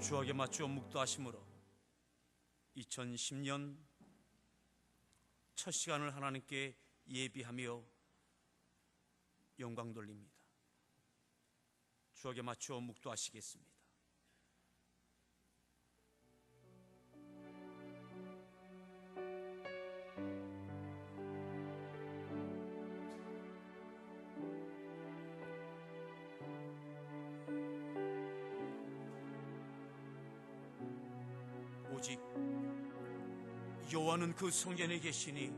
주악에 맞추어 묵도하심으로 2010년 첫 시간을 하나님께 예비하며 영광 돌립니다. 주악에 맞추어 묵도하시겠습니다. 오직 여호와는 그 성전에 계시니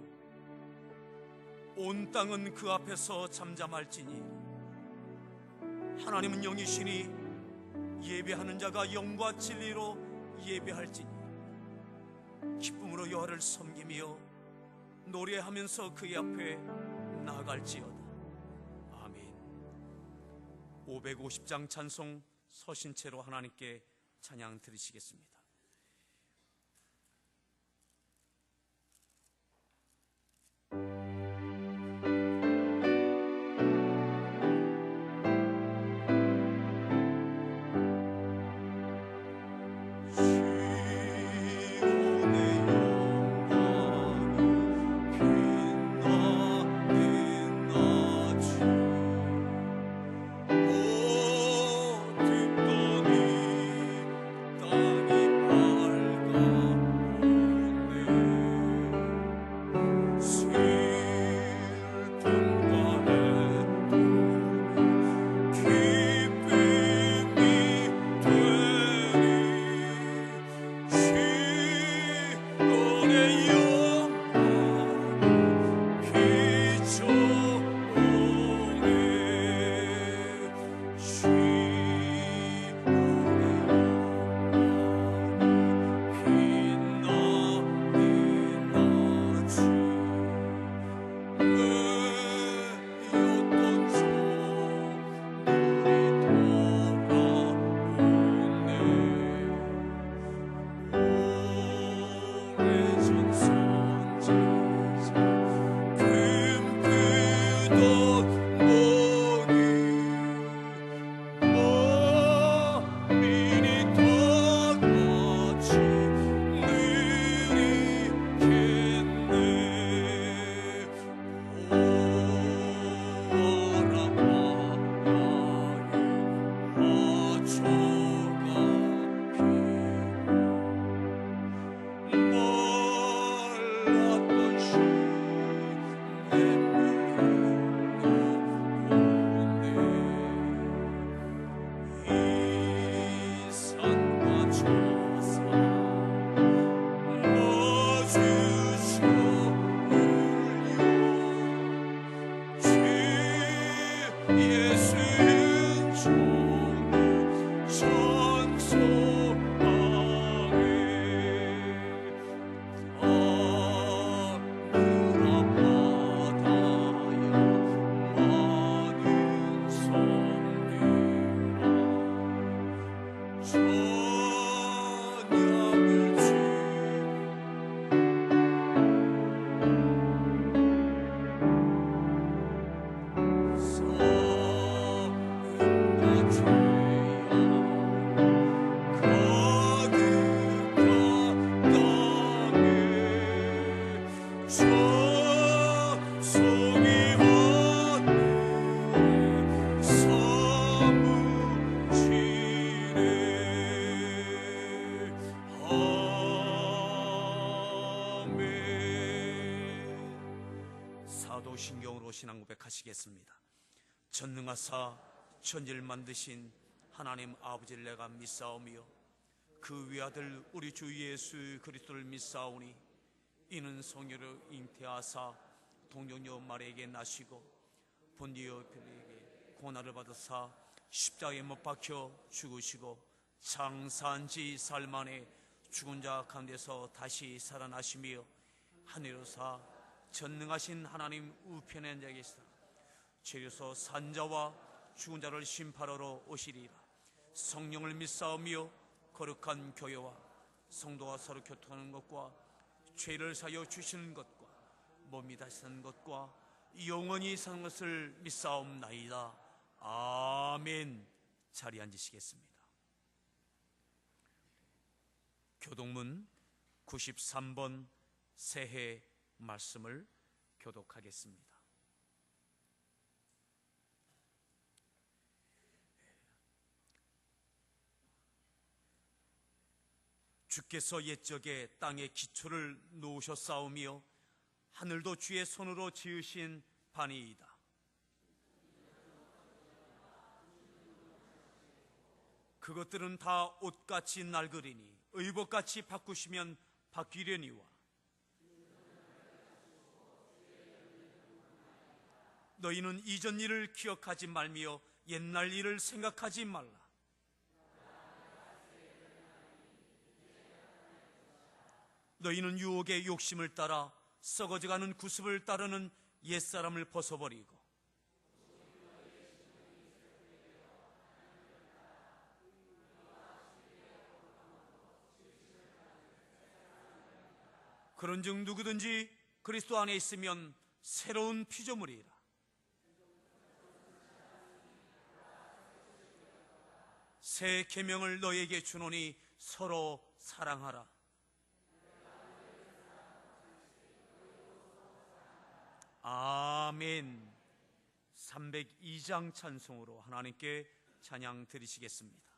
온 땅은 그 앞에서 잠잠할지니 하나님은 영이시니 예배하는 자가 영과 진리로 예배할지니 기쁨으로 여호와를 섬기며 노래하면서 그의 앞에 나아갈지어다. 아멘. 550장 찬송 서신체로 하나님께 찬양 드리시겠습니다. 사도신경으로 신앙 고백하시겠습니다. 전능하사 천지를 만드신 하나님 아버지를 내가 믿사오며 그 외아들 우리 주 예수 그리스도를 믿사오니 이는 성령으로 잉태하사 동정녀 마리아에게 나시고 본디오 빌라에게 고난을 받으사 십자가에 못 박혀 죽으시고 장사한 지 사흘 만에 죽은 자 가운데서 다시 살아나시며 하늘로사 전능하신 하나님 우편에 앉아 계시다. 죄로서 산자와 죽은 자를 심판하러 오시리라. 성령을 믿사오며 거룩한 교회와 성도가 서로 교통하는 것과 죄를 사여 주시는 것과 몸이 다시 사는 것과 영원히 사는 것을 믿사옵나이다. 아멘. 자리에 앉으시겠습니다. 교동문 93번 새해 말씀을 교독하겠습니다. 주께서 옛적에 땅에 기초를 놓으셨사오며 하늘도 주의 손으로 지으신 반이이다. 그것들은 다 옷같이 낡으리니 의복같이 바꾸시면 바뀌려니와 너희는 이전 일을 기억하지 말며 옛날 일을 생각하지 말라. 너희는 유혹의 욕심을 따라 썩어져가는 구습을 따르는 옛사람을 벗어버리고 그런즉 누구든지 그리스도 안에 있으면 새로운 피조물이라. 새 계명을 너에게 주노니 서로 사랑하라. 아멘. 302장 찬송으로 하나님께 찬양 드리시겠습니다.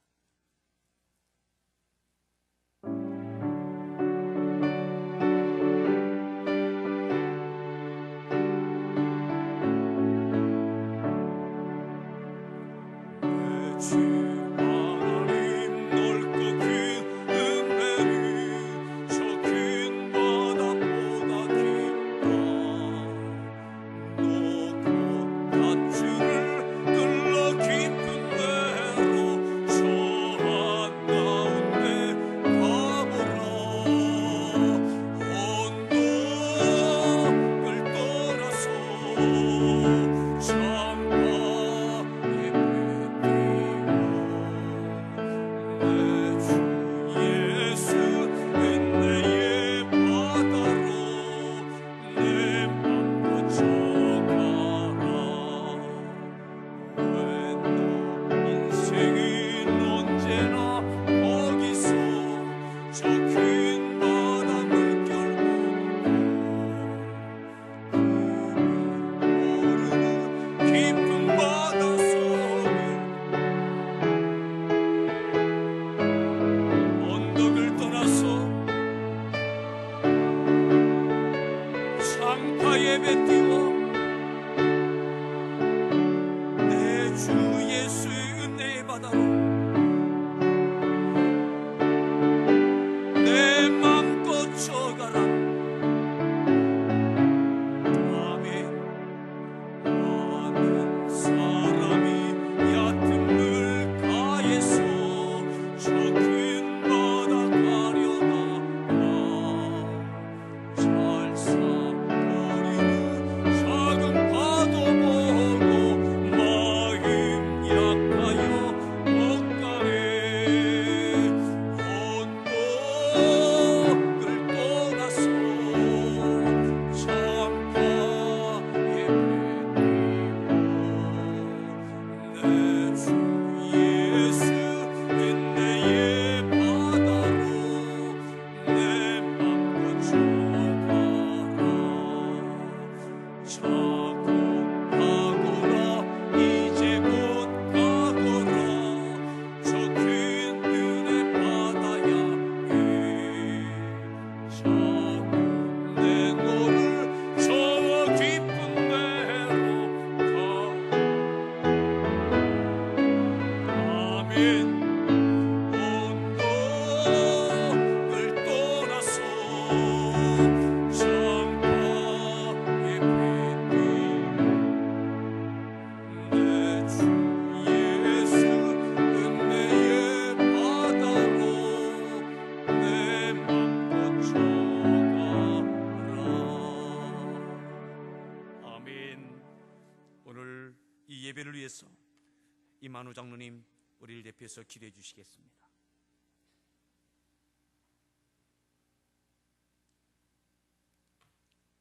이만우 장로님 우리를 대표해서 기도해 주시겠습니다.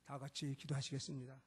다 같이 기도하시겠습니다.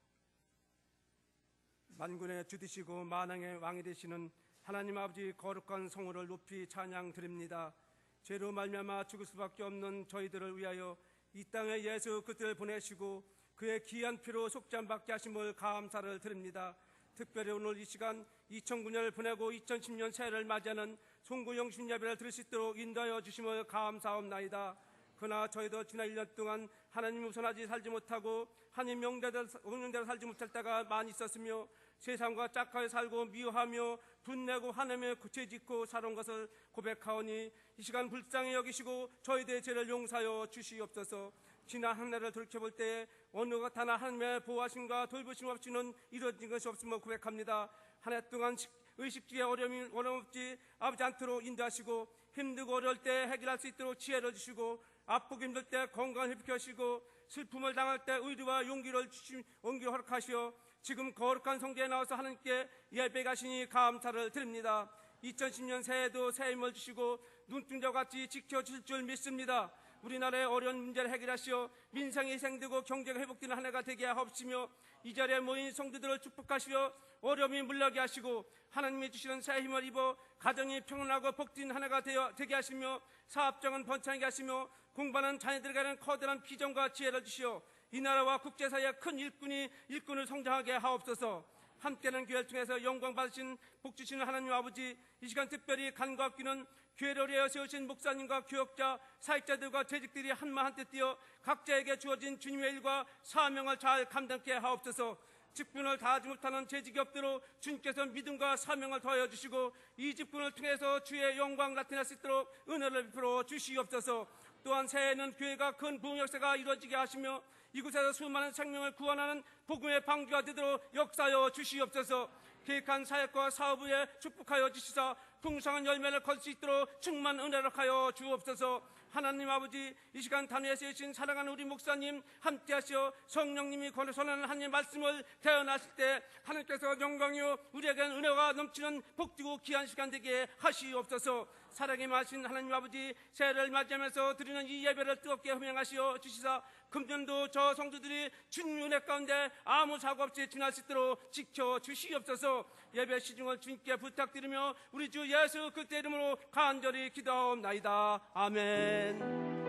만군의 주 되시고 만왕의 왕이 되시는 하나님 아버지 거룩한 성호를 높이 찬양 드립니다. 죄로 말미암아 죽을 수밖에 없는 저희들을 위하여 이 땅에 예수 그리스도를 보내시고 그의 귀한 피로 속죄함 받게 하심을 감사를 드립니다. 특별히 오늘 이 시간 2009년을 보내고 2010년 새해를 맞이하는 송구 영신 예배를 드릴 수 있도록 인도하여 주심을 감사옵나이다. 그러나 저희도 지난 1년 동안 하나님 우선하지 살지 못하고 하나님 명령대로 살지 못할 때가 많이 있었으며 세상과 짝하여 살고 미워하며 분내고 화내며 죄짓고 살아온 것을 고백하오니 이 시간 불쌍히 여기시고 저희들의 죄를 용서하여 주시옵소서. 지난 한 해를 돌이켜볼 때 어느 것 하나 하나님의 보호하심과 돌보심 없이는 이루어진 것이 없음을 고백합니다. 한 해 동안 의식주에 어려움 없이 아버지 않도록 인도하시고 힘들고 어려울 때 해결할 수 있도록 지혜를 주시고 아프고 힘들 때 건강을 회복해 하시고 슬픔을 당할 때 의리와 용기를 허락하시어 지금 거룩한 성전에 나와서 하나님께 예배 가시니 감사를 드립니다. 2010년 새해에도 새 힘을 주시고 눈동자와 같이 지켜주실 줄 믿습니다. 우리나라의 어려운 문제를 해결하시어 민생이 희생되고 경제가 회복되는 한 해가 되게 하옵시며 이 자리에 모인 성도들을 축복하시어 어려움이 물러게 하시고 하나님이 주시는 새 힘을 입어 가정이 평안하고 복된 한 해가 되게 하시며 사업장은 번창하게 하시며 공부하는 자녀들에게는 커다란 비전과 지혜를 주시어 이 나라와 국제사회의 큰 일꾼을 성장하게 하옵소서. 함께하는 교회를 통해서 영광 받으신 복 주시는 하나님 아버지, 이 시간 특별히 간과 아끼는 교회를 위하여 세우신 목사님과 교역자, 사역자들과 재직들이 한마음 한뜻 뛰어 각자에게 주어진 주님의 일과 사명을 잘 감당케 하옵소서. 직분을 다하지 못하는 재직이 없도록 주님께서 믿음과 사명을 더하여 주시고 이 직분을 통해서 주의 영광 나타낼 수 있도록 은혜를 베풀어 주시옵소서. 또한 새해에는 교회가 큰 부흥 역사가 이루어지게 하시며 이곳에서 수많은 생명을 구원하는 복음의 방주가 되도록 역사하여 주시옵소서. 계획한 사역과 사업에 축복하여 주시사 풍성한 열매를 거둘 수 있도록 충만 은혜를 하여 주옵소서. 하나님 아버지, 이 시간 단위에 세우신 사랑하는 우리 목사님 함께 하시어 성령님이 권하시는 하나님의 말씀을 태어나실 때 하나님께서 영광이요 우리에게는 은혜가 넘치는 복되고 귀한 시간 되게 하시옵소서. 사랑의 마신 하나님 아버지, 새해를 맞이하면서 드리는 이 예배를 뜨겁게 흠양하시어 주시사 금년도 저 성도들이 주님 은혜 가운데 아무 사고 없이 지날 수 있도록 지켜주시옵소서. 예배 시중을 주님께 부탁드리며 우리 주 예수 그리스도 이름으로 간절히 기도하옵나이다. 아멘.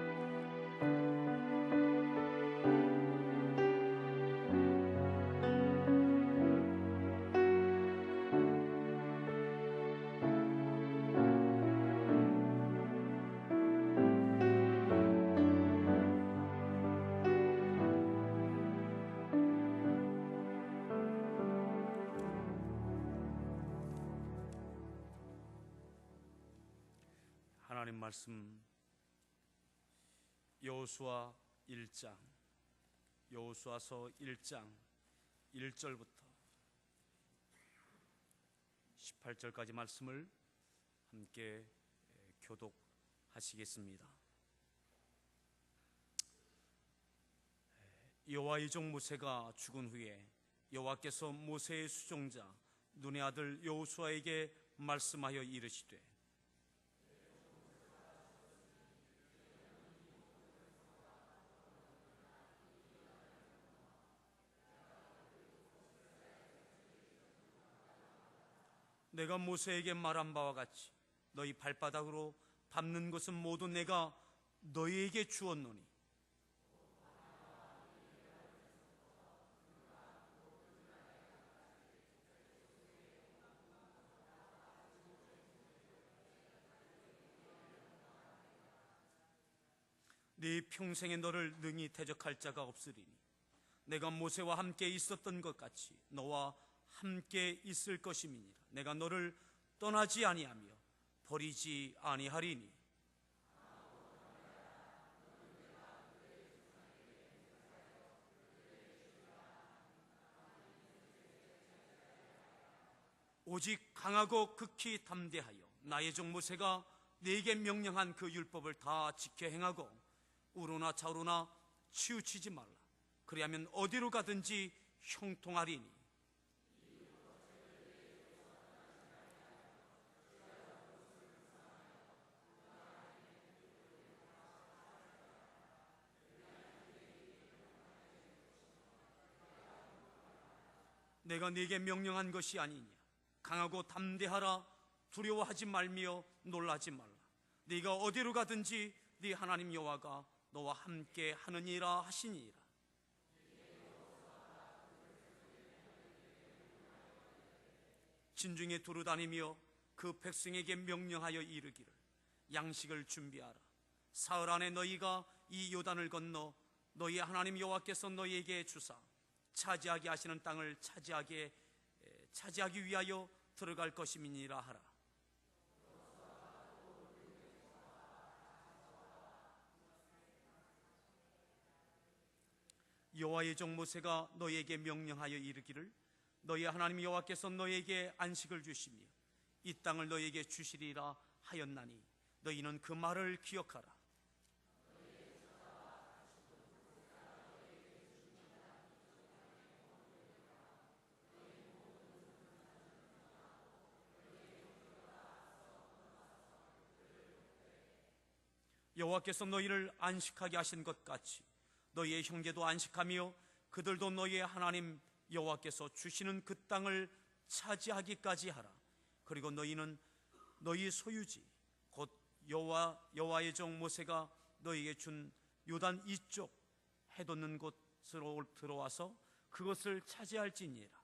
하나님 말씀 여호수아 1장 여호수아서 1장 1절부터 18절까지 말씀을 함께 교독하시겠습니다. 여호와의 종 모세가 죽은 후에 여호와께서 모세의 수종자 눈의 아들 여호수아에게 말씀하여 이르시되 내가 모세에게 말한 바와 같이 너희 발바닥으로 밟는 것은 모두 내가 너희에게 주었노니 네 평생에 너를 능히 대적할 자가 없으리니 내가 모세와 함께 있었던 것 같이 너와 함께 있을 것임이니라. 내가 너를 떠나지 아니하며 버리지 아니하리니 오직 강하고 극히 담대하여 나의 종 모세가 네게 명령한 그 율법을 다 지켜 행하고 우로나 좌우로나 치우치지 말라. 그리하면 어디로 가든지 형통하리니 내가 네게 명령한 것이 아니냐. 강하고 담대하라. 두려워하지 말며 놀라지 말라. 네가 어디로 가든지 네 하나님 여호와가 너와 함께 하느니라 하시니라. 진중에 두루 다니며 그 백성에게 명령하여 이르기를 양식을 준비하라. 사흘 안에 너희가 이 요단을 건너 너희 하나님 여호와께서 너희에게 주사 차지하게 하시는 땅을 차지하기 위하여 들어갈 것임이니라 하라. 여호와의 종 모세가 너희에게 명령하여 이르기를 너희 하나님 여호와께서 너희에게 안식을 주시며 이 땅을 너희에게 주시리라 하였나니 너희는 그 말을 기억하라. 여호와께서 너희를 안식하게 하신 것 같이 너희의 형제도 안식하며 그들도 너희의 하나님 여호와께서 주시는 그 땅을 차지하기까지 하라. 그리고 너희는 너희 소유지 곧 여호와의 종 모세가 너희에게 준 요단 이쪽 해돋는 곳으로 들어와서 그것을 차지할지니라.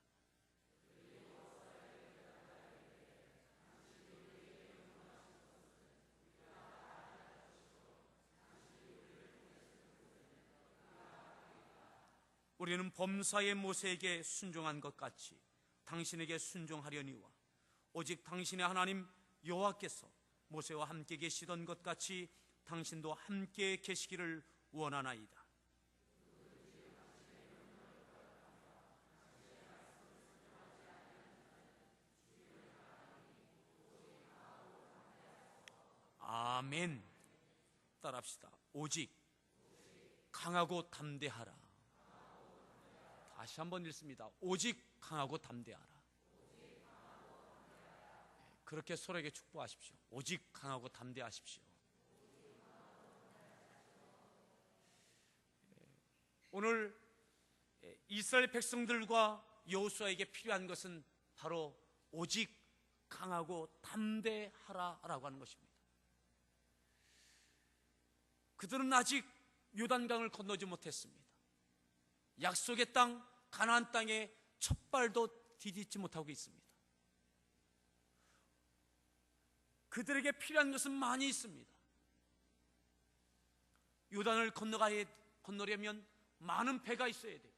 우리는 범사의 모세에게 순종한 것 같이 당신에게 순종하려니와 오직 당신의 하나님 여호와께서 모세와 함께 계시던 것 같이 당신도 함께 계시기를 원하나이다. 아멘. 따라합시다. 오직 강하고 담대하라. 다시 한번 읽습니다. 오직 강하고 담대하라. 그렇게 서로에게 축복하십시오. 오직 강하고 담대하십시오. 오늘 이스라엘 백성들과 여호수아에게 필요한 것은 바로 오직 강하고 담대하라라고 하는 것입니다. 그들은 아직 요단강을 건너지 못했습니다. 약속의 땅 가나안 땅에 첫 발도 디딛지 못하고 있습니다. 그들에게 필요한 것은 많이 있습니다. 요단을 건너려면 많은 배가 있어야 되고,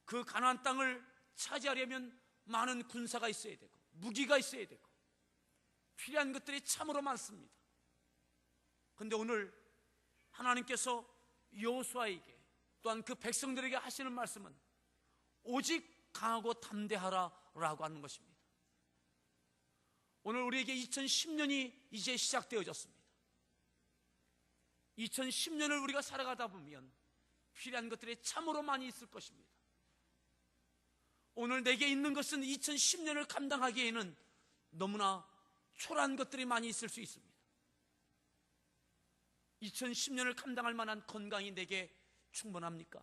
그 가나안 땅을 차지하려면 많은 군사가 있어야 되고, 무기가 있어야 되고, 필요한 것들이 참으로 많습니다. 그런데 오늘 하나님께서 여호수아에게 또한 그 백성들에게 하시는 말씀은 오직 강하고 담대하라라고 하는 것입니다. 오늘 우리에게 2010년이 이제 시작되어졌습니다. 2010년을 우리가 살아가다 보면 필요한 것들이 참으로 많이 있을 것입니다. 오늘 내게 있는 것은 2010년을 감당하기에는 너무나 초라한 것들이 많이 있을 수 있습니다. 2010년을 감당할 만한 건강이 내게 충분합니까?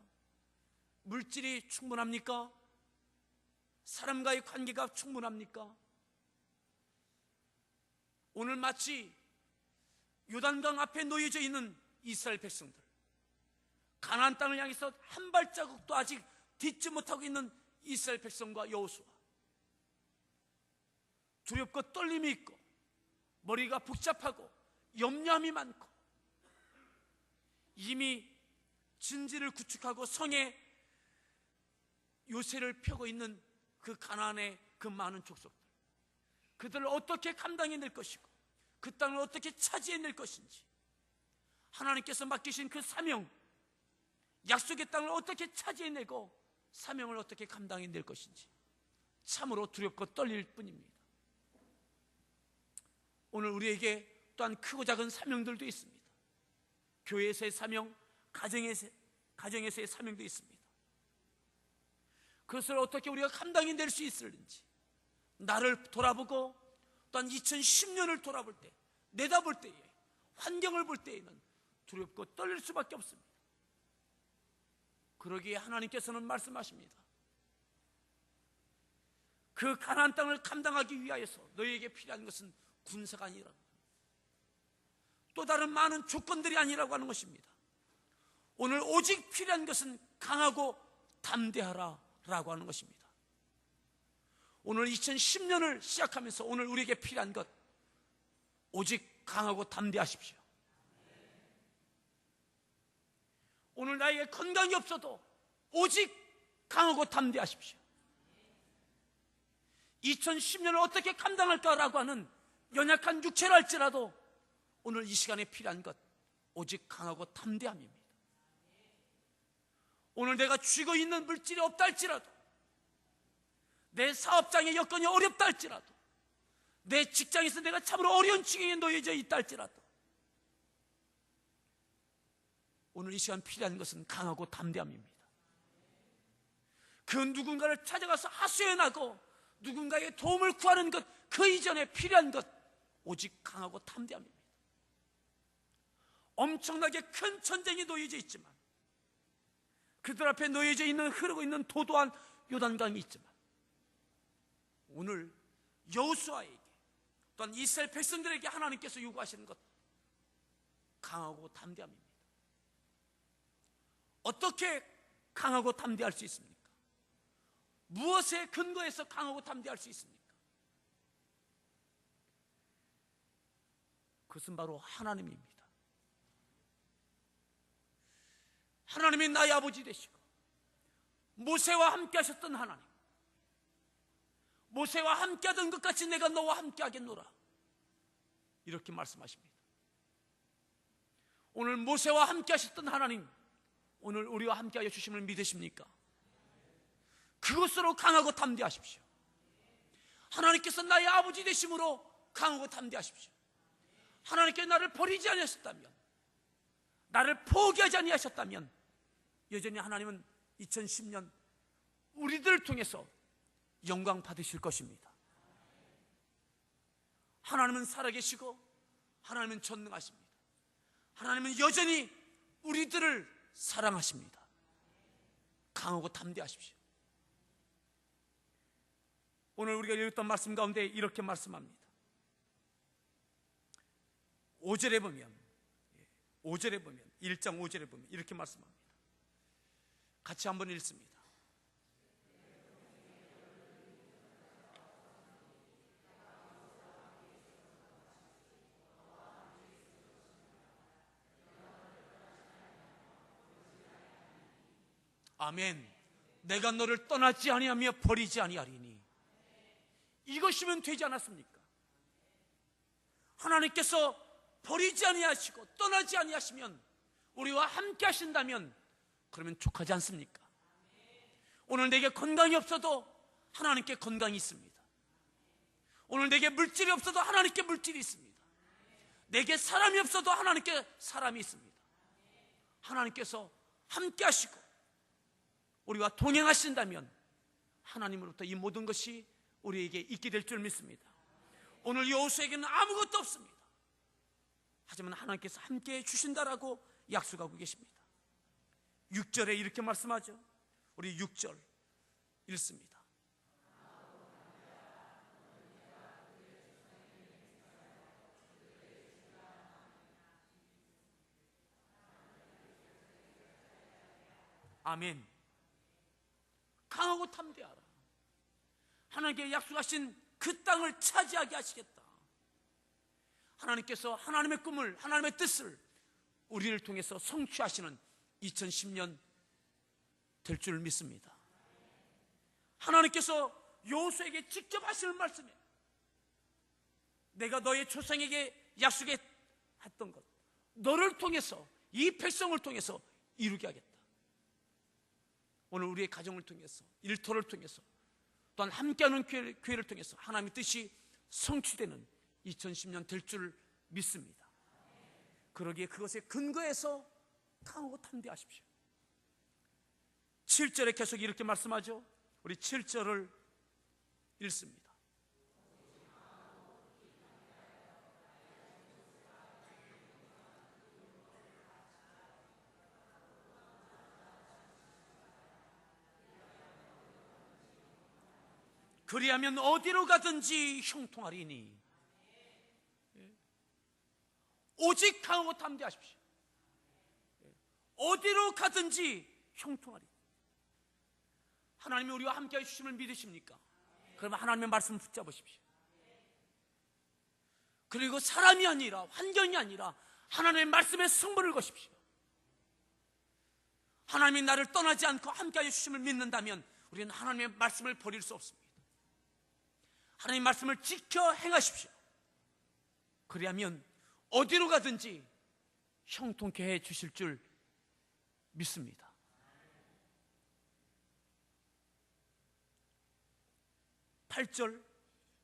물질이 충분합니까? 사람과의 관계가 충분합니까? 오늘 마치 요단강 앞에 놓여져 있는 이스라엘 백성들, 가나안 땅을 향해서 한 발자국도 아직 딛지 못하고 있는 이스라엘 백성과 여호수아, 두렵고 떨림이 있고 머리가 복잡하고 염려함이 많고 이미 진지를 구축하고 성에 요새를 펴고 있는 그 가나안의 그 많은 족속들, 그들을 어떻게 감당해낼 것이고 그 땅을 어떻게 차지해낼 것인지, 하나님께서 맡기신 그 사명, 약속의 땅을 어떻게 차지해내고 사명을 어떻게 감당해낼 것인지 참으로 두렵고 떨릴 뿐입니다. 오늘 우리에게 또한 크고 작은 사명들도 있습니다. 교회에서의 사명, 가정에서의 사명도 있습니다. 그것을 어떻게 우리가 감당해낼 수 있을는지, 나를 돌아보고 또한 2010년을 돌아볼 때, 내다볼 때에, 환경을 볼 때에는 두렵고 떨릴 수밖에 없습니다. 그러기에 하나님께서는 말씀하십니다. 그 가나안 땅을 감당하기 위하여서 너희에게 필요한 것은 군사가 아니라 또 다른 많은 조건들이 아니라고 하는 것입니다. 오늘 오직 필요한 것은 강하고 담대하라 라고 하는 것입니다. 오늘 2010년을 시작하면서 오늘 우리에게 필요한 것, 오직 강하고 담대하십시오. 오늘 나에게 건강이 없어도 오직 강하고 담대하십시오. 2010년을 어떻게 감당할까라고 하는 연약한 육체를 할지라도 오늘 이 시간에 필요한 것, 오직 강하고 담대함입니다. 오늘 내가 쥐고 있는 물질이 없다 할지라도, 내 사업장의 여건이 어렵다 할지라도, 내 직장에서 내가 참으로 어려운 지경에 놓여져 있다 할지라도 오늘 이 시간 필요한 것은 강하고 담대함입니다. 그 누군가를 찾아가서 하소연하고 누군가의 도움을 구하는 것, 그 이전에 필요한 것, 오직 강하고 담대함입니다. 엄청나게 큰 전쟁이 놓여져 있지만, 그들 앞에 놓여져 있는, 흐르고 있는 도도한 요단강이 있지만, 오늘 여호수아에게 또한 이스라엘 백성들에게 하나님께서 요구하시는 것, 강하고 담대함입니다. 어떻게 강하고 담대할 수 있습니까? 무엇에 근거해서 강하고 담대할 수 있습니까? 그것은 바로 하나님입니다. 하나님이 나의 아버지 되시고 모세와 함께 하셨던 하나님, 모세와 함께 하던 것 같이 내가 너와 함께 하겠노라, 이렇게 말씀하십니다. 오늘 모세와 함께 하셨던 하나님, 오늘 우리와 함께 하여 주심을 믿으십니까? 그것으로 강하고 담대하십시오. 하나님께서 나의 아버지 되심으로 강하고 담대하십시오. 하나님께 나를 버리지 아니하셨다면, 나를 포기하지 아니하셨다면, 여전히 하나님은 2010년 우리들을 통해서 영광 받으실 것입니다. 하나님은 살아계시고 하나님은 전능하십니다. 하나님은 여전히 우리들을 사랑하십니다. 강하고 담대하십시오. 오늘 우리가 읽었던 말씀 가운데 이렇게 말씀합니다. 5절에 보면 1장 5절에 보면 이렇게 말씀합니다. 같이 한번 읽습니다. 아멘. 내가 너를 떠나지 아니하며 버리지 아니하리니. 이것이면 되지 않았습니까? 하나님께서 버리지 아니하시고 떠나지 아니하시면, 우리와 함께 하신다면 그러면 족하지 않습니까? 오늘 내게 건강이 없어도 하나님께 건강이 있습니다. 오늘 내게 물질이 없어도 하나님께 물질이 있습니다. 내게 사람이 없어도 하나님께 사람이 있습니다. 하나님께서 함께 하시고 우리와 동행하신다면 하나님으로부터 이 모든 것이 우리에게 있게 될 줄 믿습니다. 오늘 여호수아에게는 아무것도 없습니다. 하지만 하나님께서 함께 해주신다라고 약속하고 계십니다. 6절에 이렇게 말씀하죠. 우리 6절 읽습니다. 아멘. 강하고 담대하라. 하나님께 약속하신 그 땅을 차지하게 하시겠다. 하나님께서 하나님의 꿈을, 하나님의 뜻을 우리를 통해서 성취하시는 2010년 될 줄 믿습니다. 하나님께서 여호수아에게 직접 하시는 말씀이에요. 내가 너의 조상에게 약속했던 것, 너를 통해서, 이 백성을 통해서 이루게 하겠다. 오늘 우리의 가정을 통해서, 일터를 통해서, 또한 함께하는 교회를 통해서 하나님의 뜻이 성취되는 2010년 될 줄 믿습니다. 그러기에 그것에 근거해서 강하고 담대하십시오. 7절에 계속 이렇게 말씀하죠. 우리 7절을 읽습니다. 그리하면 어디로 가든지 형통하리니. 오직 강하고 담대하십시오. 어디로 가든지 형통하리. 하나님이 우리와 함께 해주심을 믿으십니까? 그러면 하나님의 말씀을 붙잡으십시오. 그리고 사람이 아니라, 환경이 아니라 하나님의 말씀에 승부를 거십시오. 하나님이 나를 떠나지 않고 함께 해주심을 믿는다면 우리는 하나님의 말씀을 버릴 수 없습니다. 하나님의 말씀을 지켜 행하십시오. 그리하면 어디로 가든지 형통케 해 주실 줄 믿습니다. 8절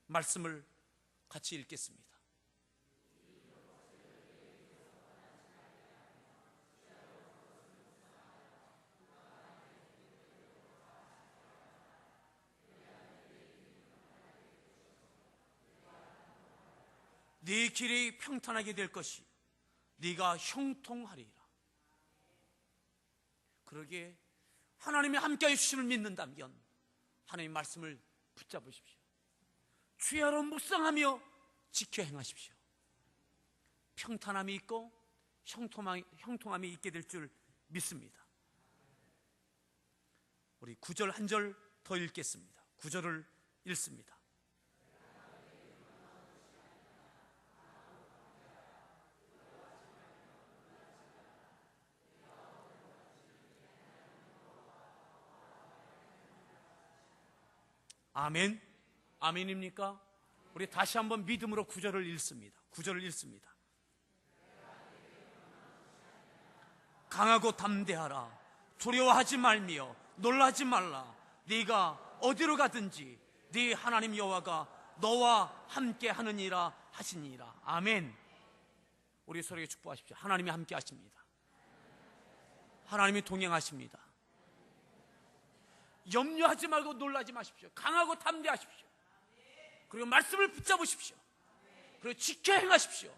말씀을 같이 읽겠습니다. 네 길이 평탄하게 될 것이 네가 형통하리라. 그러기에 하나님이 함께해 주심을 믿는다면 하나님의 말씀을 붙잡으십시오. 주야로 묵상하며 지켜 행하십시오. 평탄함이 있고 형통함이 있게 될 줄 믿습니다. 우리 9절 한 절 더 읽겠습니다. 9절을 읽습니다. 아멘. 아멘입니까? 우리 다시 한번 믿음으로 9절을 읽습니다. 9절을 읽습니다. 강하고 담대하라. 두려워하지 말며 놀라지 말라. 네가 어디로 가든지 네 하나님 여호와가 너와 함께 하느니라 하시니라. 아멘. 우리 서로에게 축복하십시오. 하나님이 함께 하십니다. 하나님이 동행하십니다. 염려하지 말고 놀라지 마십시오. 강하고 담대하십시오. 그리고 말씀을 붙잡으십시오. 그리고 지켜 행하십시오.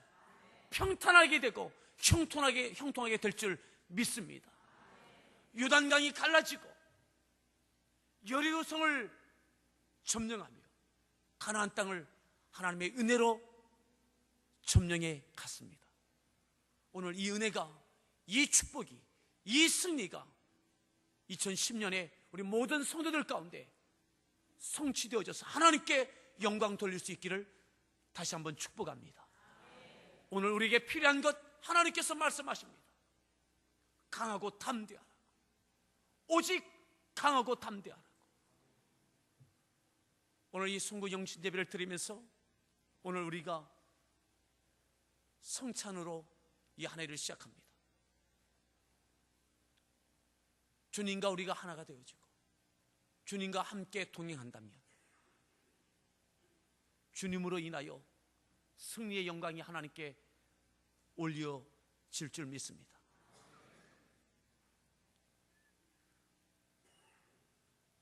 평탄하게 되고 형통하게 될 줄 믿습니다. 요단강이 갈라지고 여리고성을 점령하며 가나안 땅을 하나님의 은혜로 점령해 갔습니다. 오늘 이 은혜가, 이 축복이, 이 승리가 2010년에 우리 모든 성도들 가운데 성취되어져서 하나님께 영광 돌릴 수 있기를 다시 한번 축복합니다. 오늘 우리에게 필요한 것 하나님께서 말씀하십니다. 강하고 담대하라. 오직 강하고 담대하라. 오늘 이 송구 영신 예배를 드리면서 오늘 우리가 성찬으로 이 한 해를 시작합니다. 주님과 우리가 하나가 되어지고 주님과 함께 동행한다면 주님으로 인하여 승리의 영광이 하나님께 올려질 줄 믿습니다.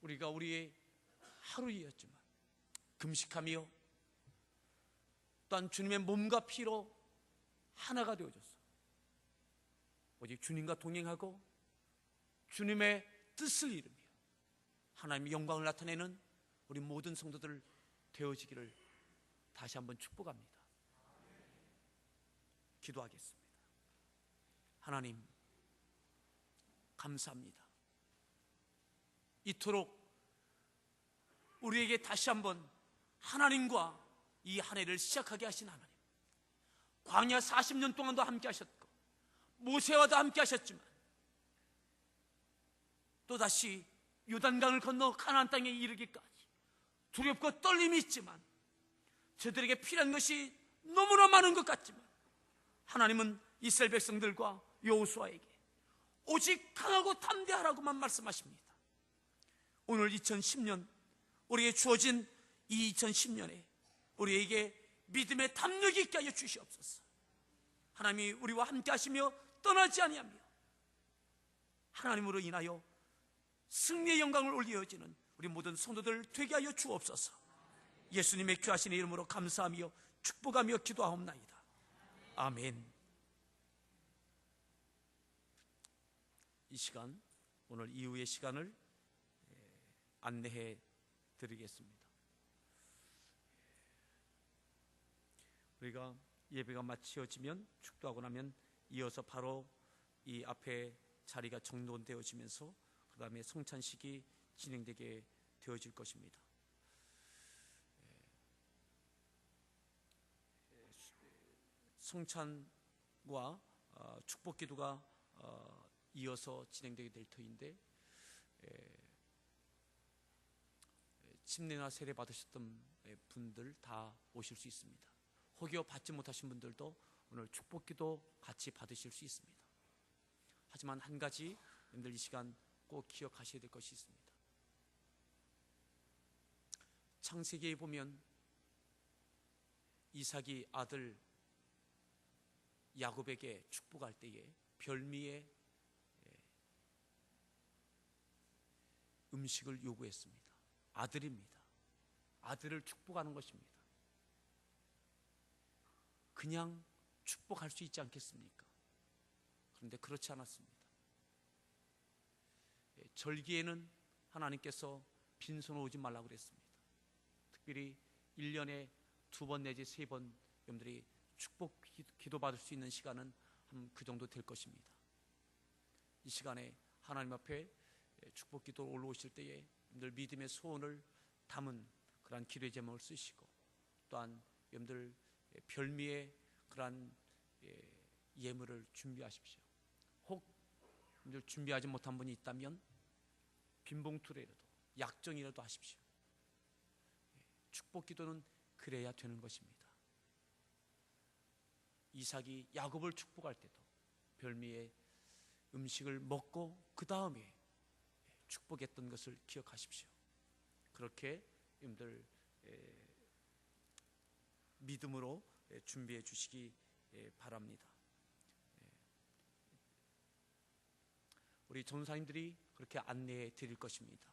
우리가 우리의 하루이었지만 금식하며 또한 주님의 몸과 피로 하나가 되어졌어. 오직 주님과 동행하고 주님의 뜻을 이루며 하나님의 영광을 나타내는 우리 모든 성도들 되어지기를 다시 한번 축복합니다. 기도하겠습니다. 하나님 감사합니다. 이토록 우리에게 다시 한번 하나님과 이 한 해를 시작하게 하신 하나님, 광야 40년 동안도 함께 하셨고 모세와도 함께 하셨지만 또다시 요단강을 건너 가나안 땅에 이르기까지 두렵고 떨림이 있지만 저들에게 필요한 것이 너무나 많은 것 같지만 하나님은 이스라엘 백성들과 여호수아에게 오직 강하고 담대하라고만 말씀하십니다. 오늘 2010년 우리에게 주어진 이 2010년에 우리에게 믿음의 담력이 있게 하여 주시옵소서. 하나님이 우리와 함께 하시며 떠나지 아니하며 하나님으로 인하여 승리의 영광을 올려지는 우리 모든 성도들 되게 하여 주옵소서. 예수님의 귀하신 이름으로 감사하며 축복하며 기도하옵나이다. 아멘. 이 시간, 오늘 이후의 시간을 안내해 드리겠습니다. 우리가 예배가 마치어지면 축도하고 나면 이어서 바로 이 앞에 자리가 정돈되어지면서 그 다음에 성찬식이 진행되게 되어질 것입니다. 성찬과 축복기도가 이어서 진행되게 될 터인데, 침례나 세례 받으셨던 분들 다 오실 수 있습니다. 혹여 받지 못하신 분들도 오늘 축복기도 같이 받으실 수 있습니다. 하지만 한 가지 여러분들 이 시간 꼭 기억하셔야 될 것이 있습니다. 창세기에 보면 이삭이 아들 야곱에게 축복할 때에 별미의 음식을 요구했습니다. 아들입니다. 아들을 축복하는 것입니다. 그냥 축복할 수 있지 않겠습니까? 그런데 그렇지 않았습니다. 절기에는 하나님께서 빈손 오지 말라고 그랬습니다. 특별히 1년에 2번 내지 3번 여러분들이 축복 기도 받을 수 있는 시간은 한 그 정도 될 것입니다. 이 시간에 하나님 앞에 축복 기도 올라오실 때에 여러분들 믿음의 소원을 담은 그러한 기도의 제목을 쓰시고, 또한 여러분들 별미의 그러한 예물을 준비하십시오. 혹 여러분들 준비하지 못한 분이 있다면 빈봉투라도 약정이라도 하십시오. 축복 기도는 그래야 되는 것입니다. 이삭이 야곱을 축복할 때도 별미의 음식을 먹고 그 다음에 축복했던 것을 기억하십시오. 그렇게 여러분들 믿음으로 준비해 주시기 바랍니다. 우리 전사님들이 그렇게 안내해 드릴 것입니다.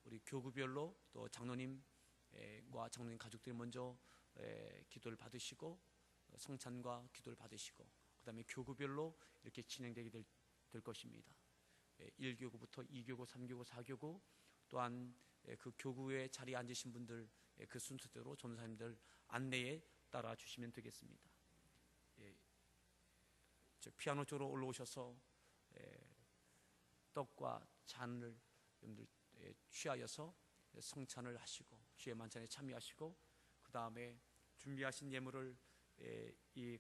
우리 교구별로 또 장로님과 장로님 가족들이 먼저 기도를 받으시고 성찬과 기도를 받으시고, 그 다음에 교구별로 이렇게 진행되게 될 것입니다. 1교구부터 2교구, 3교구, 4교구, 또한 그 교구에 자리에 앉으신 분들 그 순서대로 전사님들 안내에 따라 주시면 되겠습니다. 피아노 쪽으로 올라오셔서 떡과 잔을 여러분들 취하여서 성찬을 하시고 주의 만찬에 참여하시고, 그 다음에 준비하신 예물을 이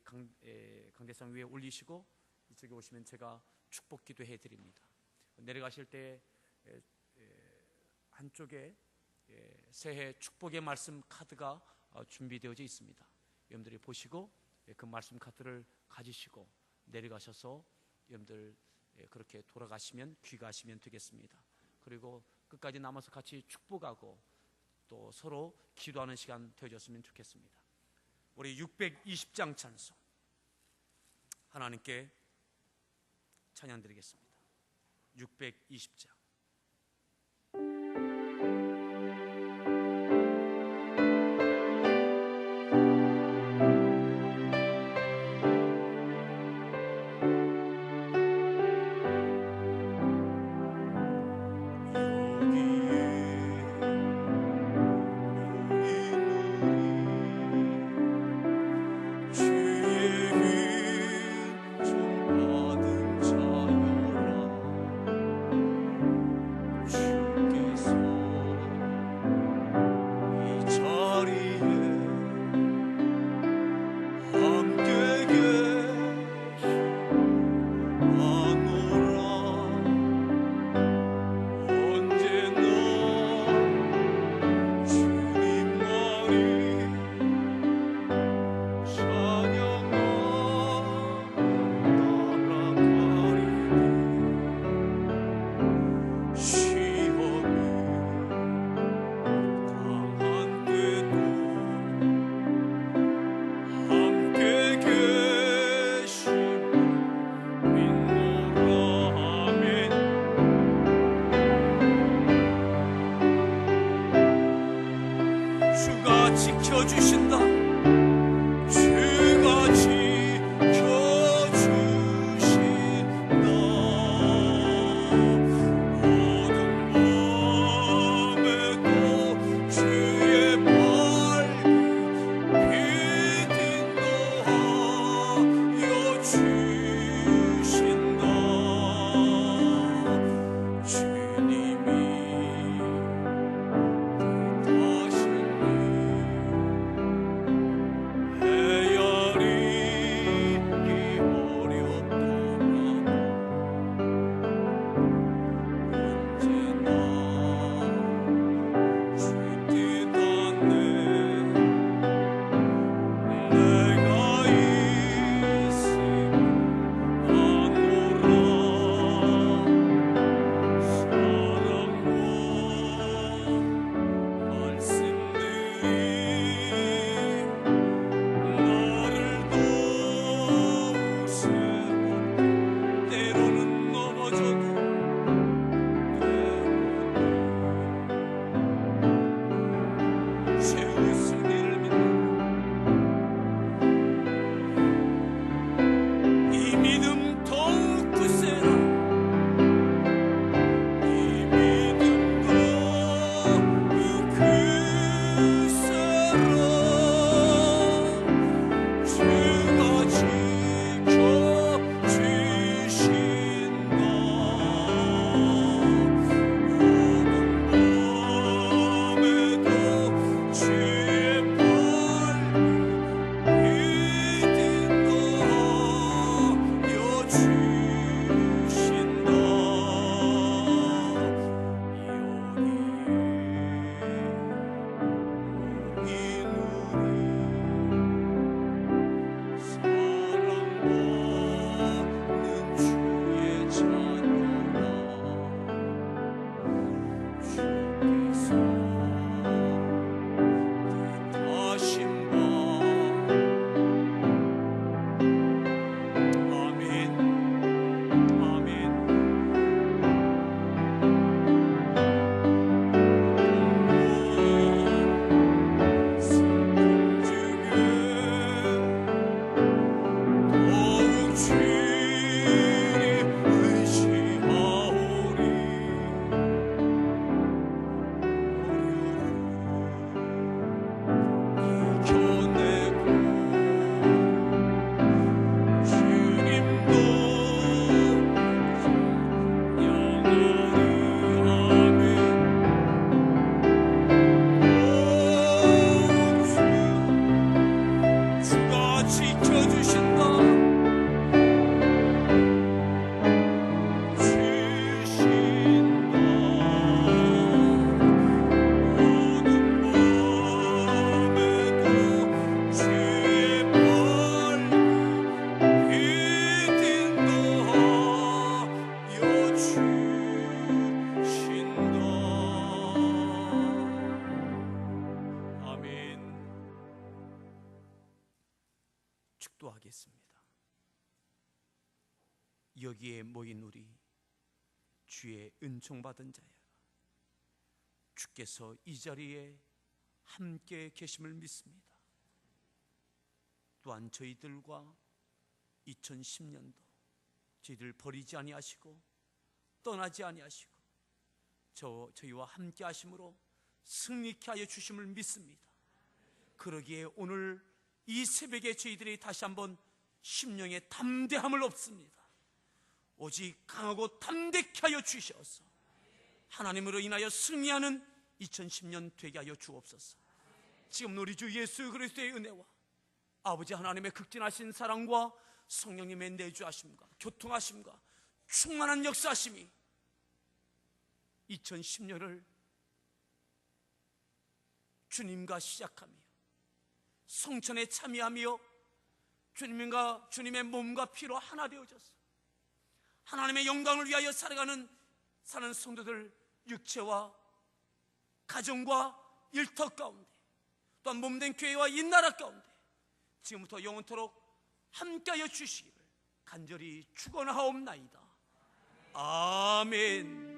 강대상 위에 올리시고 이쪽에 오시면 제가 축복 기도해 드립니다. 내려가실 때 한쪽에 새해 축복의 말씀 카드가 준비되어져 있습니다. 여러분들이 보시고 그 말씀 카드를 가지시고 내려가셔서 여러분들 그렇게 돌아가시면 귀가하시면 되겠습니다. 그리고 끝까지 남아서 같이 축복하고 또 서로 기도하는 시간 되어졌으면 좋겠습니다. 우리 620장 찬송 하나님께 찬양 드리겠습니다. 620장. 주의 좀 받은 자여라 이 믿음 더욱 굳세라. 이 믿음도 굳세라. 주가 지켜주신다. 오는 밤에도 주의 축도하겠습니다. 여기에 모인 우리 주의 은총받은 자여, 주께서 이 자리에 함께 계심을 믿습니다. 또한 저희들과 2010년도 저희들 버리지 아니하시고 떠나지 아니하시고 저희와 함께 하심으로 승리케 하여 주심을 믿습니다. 그러기에 오늘 이 새벽에 저희들이 다시 한번 심령의 담대함을 얻습니다. 오직 강하고 담대케 하여 주셔서 하나님으로 인하여 승리하는 2010년 되게 하여 주옵소서. 지금 우리 주 예수 그리스도의 은혜와 아버지 하나님의 극진하신 사랑과 성령님의 내주하심과 교통하심과 충만한 역사하심이 2010년을 주님과 시작하며 성천에 참여하며 주님의 몸과 피로 하나 되어져서 하나님의 영광을 위하여 사는 성도들 육체와 가정과 일터 가운데 또한 몸된 교회와 이 나라 가운데 지금부터 영원토록 함께하여 주시기를 간절히 축원하옵나이다. 아멘.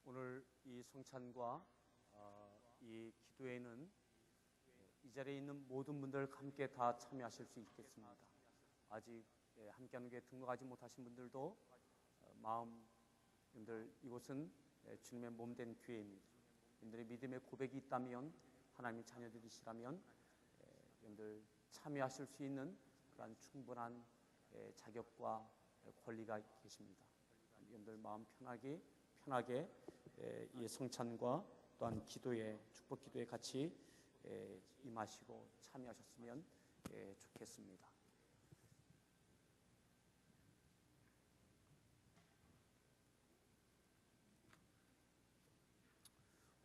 오늘 이 성찬과 이 기도에는 이 자리에 있는 모든 분들 함께 다 참여하실 수 있겠습니다. 아직 함께하는 게 등록하지 못하신 분들도 마음, 여러분들 이곳은 주님의 몸된 교회입니다. 여러분들의 믿음의 고백이 있다면, 하나님의 자녀들이시라면 여러분들 참여하실 수 있는 그러한 충분한 자격과 권리가 계십니다. 여러분들 마음 편하게 이 성찬과 또한 기도에, 축복 기도에 같이 임하시고 참여하셨으면 좋겠습니다.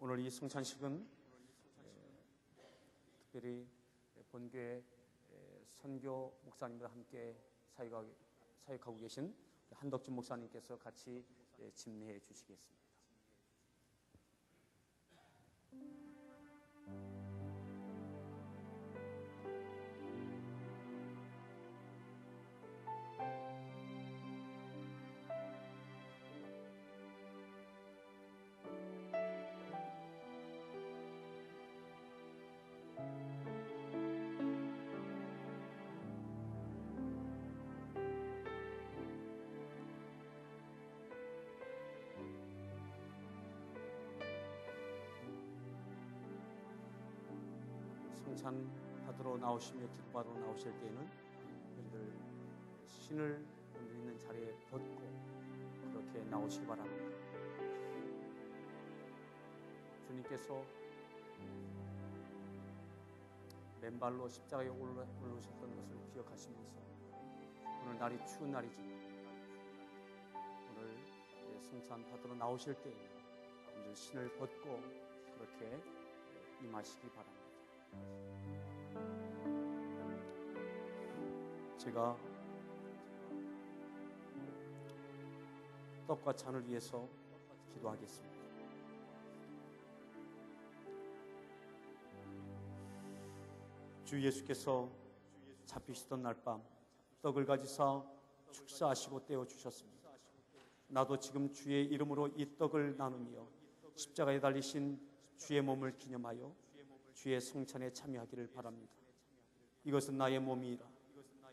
오늘 이 성찬식은 특별히 본교회 선교 목사님과 함께 사역하고 계신 한덕준 목사님께서 같이 집례해 주시겠습니다. 성찬 받으러 나오시며 기도받으러 나오실 때에는 여러분들 신을 있는 자리에 벗고 그렇게 나오시기 바랍니다. 주님께서 맨발로 십자가에 올라오셨던 것을 기억하시면서 오늘 날이 추운 날이지만 오늘 성찬 받으러 나오실 때에 여러분들 신을 벗고 그렇게 임하시기 바랍니다. 제가 떡과 잔을 위해서 기도하겠습니다. 주 예수께서 잡히시던 날 밤 떡을 가지사 축사하시고 떼어 주셨습니다. 나도 지금 주의 이름으로 이 떡을 나누며 십자가에 달리신 주의 몸을 기념하여 주의 성찬에 참여하기를 바랍니다. 이것은 나의 몸이라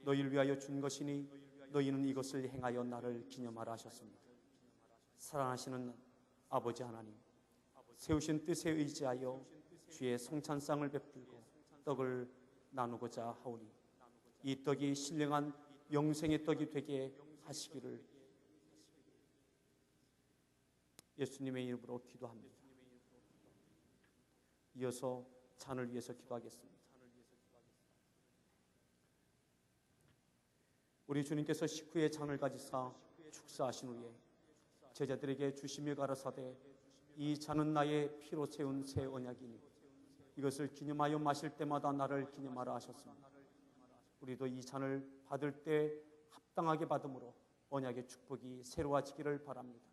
너희를 위하여 준 것이니 너희는 이것을 행하여 나를 기념하라 하셨습니다. 사랑하시는 아버지 하나님, 세우신 뜻에 의지하여 주의 성찬상을 베풀고 떡을 나누고자 하오니 이 떡이 신령한 영생의 떡이 되게 하시기를 예수님의 이름으로 기도합니다. 이어서 잔을 위해서 기도하겠습니다. 우리 주님께서 식후에 잔을 가지사 축사하신 후에 제자들에게 주시며 가라사대 이 잔은 나의 피로 세운 새 언약이니 이것을 기념하여 마실 때마다 나를 기념하라 하셨습니다. 우리도 이 잔을 받을 때 합당하게 받음으로 언약의 축복이 새로워지기를 바랍니다.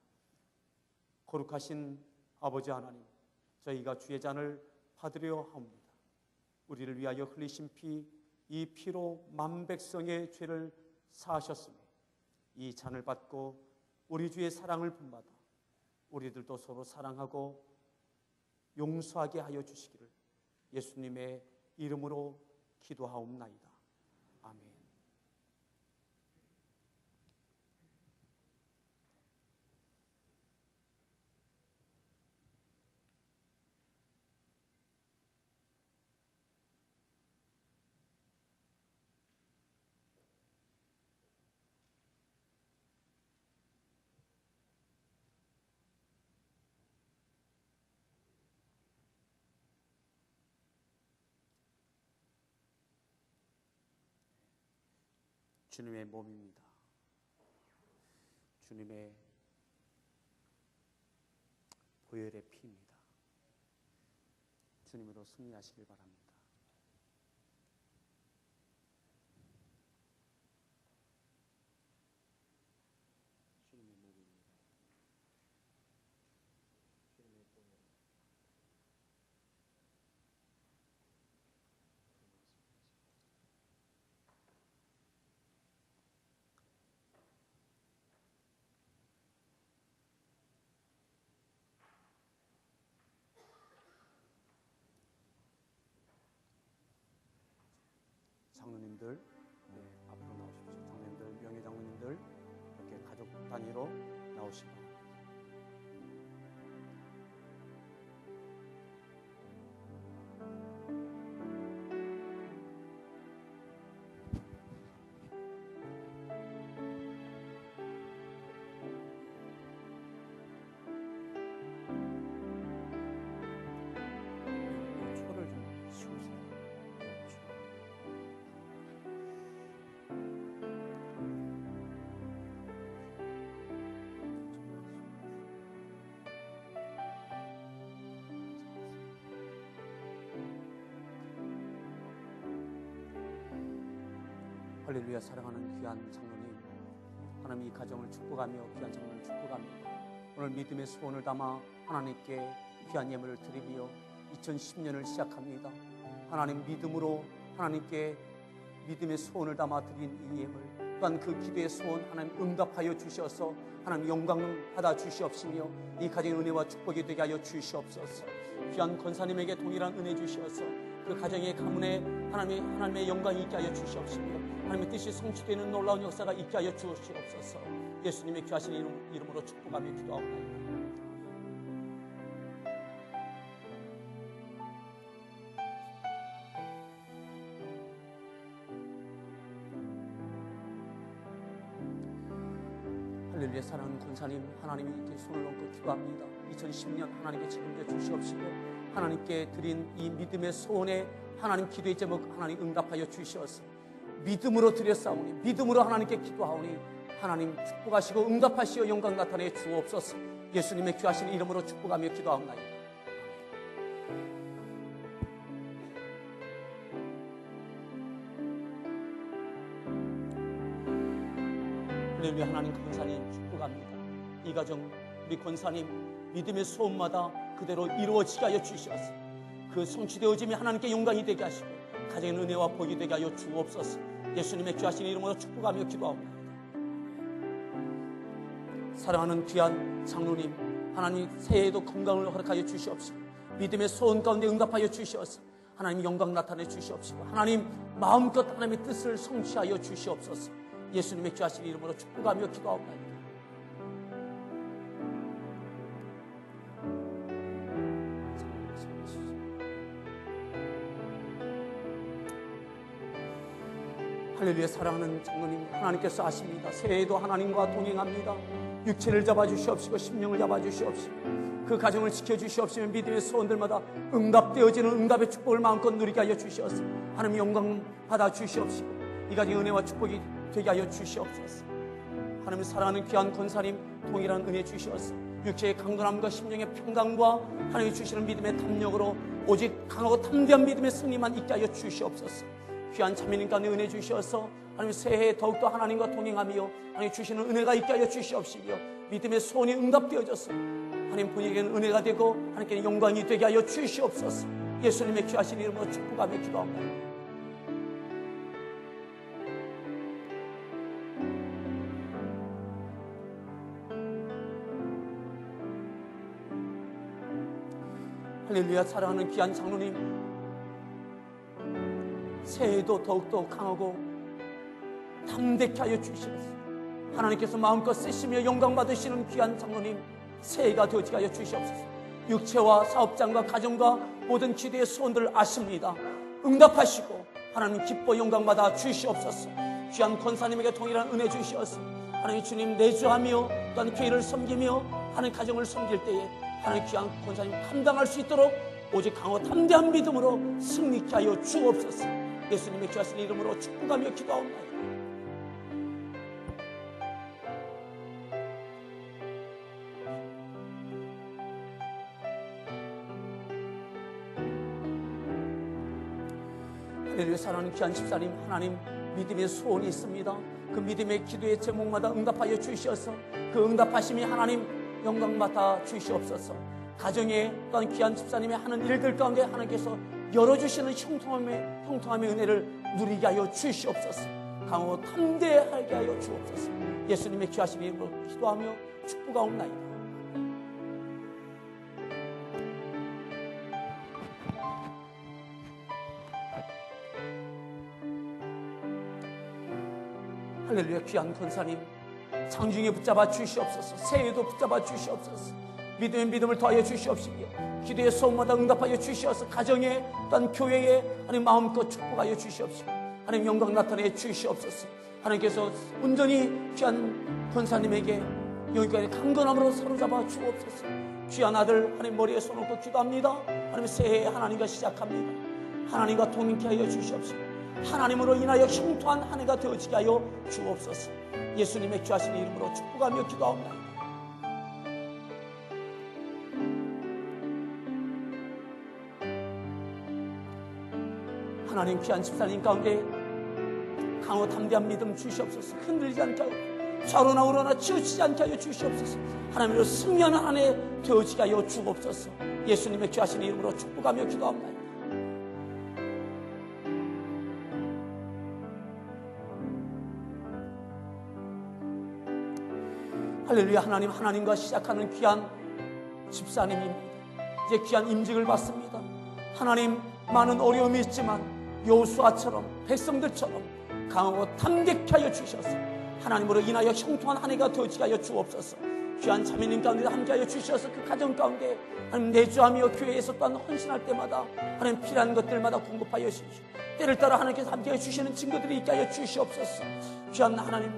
거룩하신 아버지 하나님, 저희가 주의 잔을 받으려 합니다. 우리를 위하여 흘리신 피, 이 피로 만 백성의 죄를 사하셨으며 이 잔을 받고 우리 주의 사랑을 본받아 우리들도 서로 사랑하고 용서하게 하여 주시기를 예수님의 이름으로 기도하옵나이다. 아멘. 주님의 몸입니다. 주님의 보혈의 피입니다. 주님으로 승리하시길 바랍니다. 주님의 몸입니다. 주님의 보혈. 장로님들 앞으로 나오십시오. 장로님들, 명예 장로님들 이렇게 가족 단위로 나오시고. 초를 좀 치우세요. 할렐루야. 사랑하는 귀한 장로님, 하나님 이 가정을 축복하며 귀한 장로를 축복합니다. 오늘 믿음의 소원을 담아 하나님께 귀한 예물을 드리며 2010년을 시작합니다. 하나님 믿음으로 하나님께 믿음의 소원을 담아 드린 이 예물, 또한 그 기도의 소원 하나님 응답하여 주셔서 하나님 영광 받아 주시옵시며 이 가정의 은혜와 축복이 되게 하여 주시옵소서. 귀한 권사님에게 동일한 은혜 주시어서 그 가정의 가문에 하나님의 영광이 있게 하여 주시옵시며 하나님의 뜻이 성취되는 놀라운 역사가 있게 하여 주시옵소서. 예수님의 귀하신 이름으로 축복하며 기도하옵나이다. 할렐루야. 사랑하는 권사님, 하나님께 손을 얹고 기도합니다. 2010년 하나님께 책임져 주시옵시고 하나님께 드린 이 믿음의 소원에 하나님 기도의 제목 하나님 응답하여 주시옵소서. 믿음으로 드렸사오니 믿음으로 하나님께 기도하오니 하나님 축복하시고 응답하시어 영광 나타내 주옵소서. 예수님의 귀하신 이름으로 축복하며 기도하옵나이다. 할렐루야. 하나님 권사님 축복합니다. 이 가정 우리 권사님 믿음의 소원마다 그대로 이루어지게 하여 주시옵소서. 그 성취되어짐이 하나님께 영광이 되게 하시고 가정의 은혜와 복이 되게 하여 주옵소서. 예수님의 귀하신 이름으로 축복하며 기도합니다. 사랑하는 귀한 장로님, 하나님 새해에도 건강을 허락하여 주시옵시고 믿음의 소원 가운데 응답하여 주시옵소서. 하나님 영광 나타내 주시옵시고 하나님 마음껏 하나님의 뜻을 성취하여 주시옵소서. 예수님의 귀하신 이름으로 축복하며 기도하옵나이다. 할렐루야. 사랑하는 장로님, 하나님께서 아십니다. 새해에도 하나님과 동행합니다. 육체를 잡아주시옵시고 심령을 잡아주시옵시고 그 가정을 지켜주시옵시며 믿음의 소원들마다 응답되어지는 응답의 축복을 마음껏 누리게 하여 주시옵소서. 하나님 영광 받아 주시옵시고 이 가정의 은혜와 축복이 되게 하여 주시옵소서. 하나님 사랑하는 귀한 권사님 동일한 은혜 주시옵소서. 육체의 강건함과 심령의 평강과 하나님이 주시는 믿음의 담력으로 오직 강하고 담대한 믿음의 승리만 있게 하여 주시옵소서. 귀한 자매님 가운데 은혜 주시어서 하나님 새해에 더욱더 하나님과 동행하며 하나님 주시는 은혜가 있게 하여 주시옵시며 믿음의 소원이 응답되어져서 하나님 본인에게는 은혜가 되고 하나님께는 영광이 되게 하여 주시옵소서. 예수님의 귀하신 이름으로 축복하며 기도합니다. 할렐루야. 사랑하는 귀한 장로님, 새해에도 더욱더 강하고 담대케 하여 주시옵소서. 하나님께서 마음껏 쓰시며 영광 받으시는 귀한 장로님 새해가 되어지게 하여 주시옵소서. 육체와 사업장과 가정과 모든 기도의 소원들을 아십니다. 응답하시고 하나님 기뻐 영광 받아 주시옵소서. 귀한 권사님에게 동일한 은혜 주시옵소서. 하나님 주님 내주하며 또한 교회를 섬기며 하나님 가정을 섬길 때에 하나님 귀한 권사님 감당할 수 있도록 오직 강하고 담대한 믿음으로 승리케 하여 주옵소서. 예수님의 귀하신 이름으로 축복하며 기도하옵나이다. 할렐루야. 사랑하는 귀한 집사님, 하나님 믿음의 소원이 있습니다. 그 믿음의 기도의 제목마다 응답하여 주시어서 그 응답하심이 하나님 영광 받아 주시옵소서. 가정에 또한 귀한 집사님의 하는 일들 가운데 하나님께서 열어주시는 형통함의 은혜를 누리게 하여 주시옵소서. 강하고 담대하게 하여 주옵소서. 예수님의 귀하신 이름으로 기도하며 축복하옵나이다. 할렐루야. 귀한 권사님 장중에 붙잡아 주시옵소서. 새해에도 붙잡아 주시옵소서. 믿음의 믿음을 더하여 주시옵시며 기도의 소원마다 응답하여 주시옵소서. 가정에 또한 교회에 하나님 마음껏 축복하여 주시옵시고 하나님 영광 나타내 주시옵소서. 하나님께서 온전히 귀한 권사님에게 여기까지 강건함으로 사로잡아 주옵소서. 귀한 아들 하나님 머리에 손 얹고 기도합니다. 하나님 새해 하나님과 시작합니다. 하나님과 동행케 하여 주시옵시고 하나님으로 인하여 형통한 한 해가 되어지게 하여 주옵소서. 예수님의 귀하신 이름으로 축복하며 기도하옵나이다. 하나님 귀한 집사님 가운데 강호 담대한 믿음 주시옵소서. 흔들리지 않게 하여 좌로나 우로나 치우치지 않게 하여 주시옵소서. 하나님으로 승리하는 한 해 되어지게 하여 주옵소서. 예수님의 귀하신 이름으로 축복하며 기도합니다. 할렐루야. 하나님과 시작하는 귀한 집사님입니다. 이제 귀한 임직을 받습니다. 하나님 많은 어려움이 있지만 여호수아처럼 백성들처럼 강하고 담대케 하여 주셔서 하나님으로 인하여 형통한 한 해가 되어지게 하여 주옵소서. 귀한 자매님 가운데 함께하여 주셔서 그 가정 가운데 하나님 내주하며 교회에서 또한 헌신할 때마다 하나님 필요한 것들마다 공급하여 주시옵소서. 때를 따라 하나님께서 함께하여 주시는 증거들이 있게 하여 주시옵소서. 귀한 하나님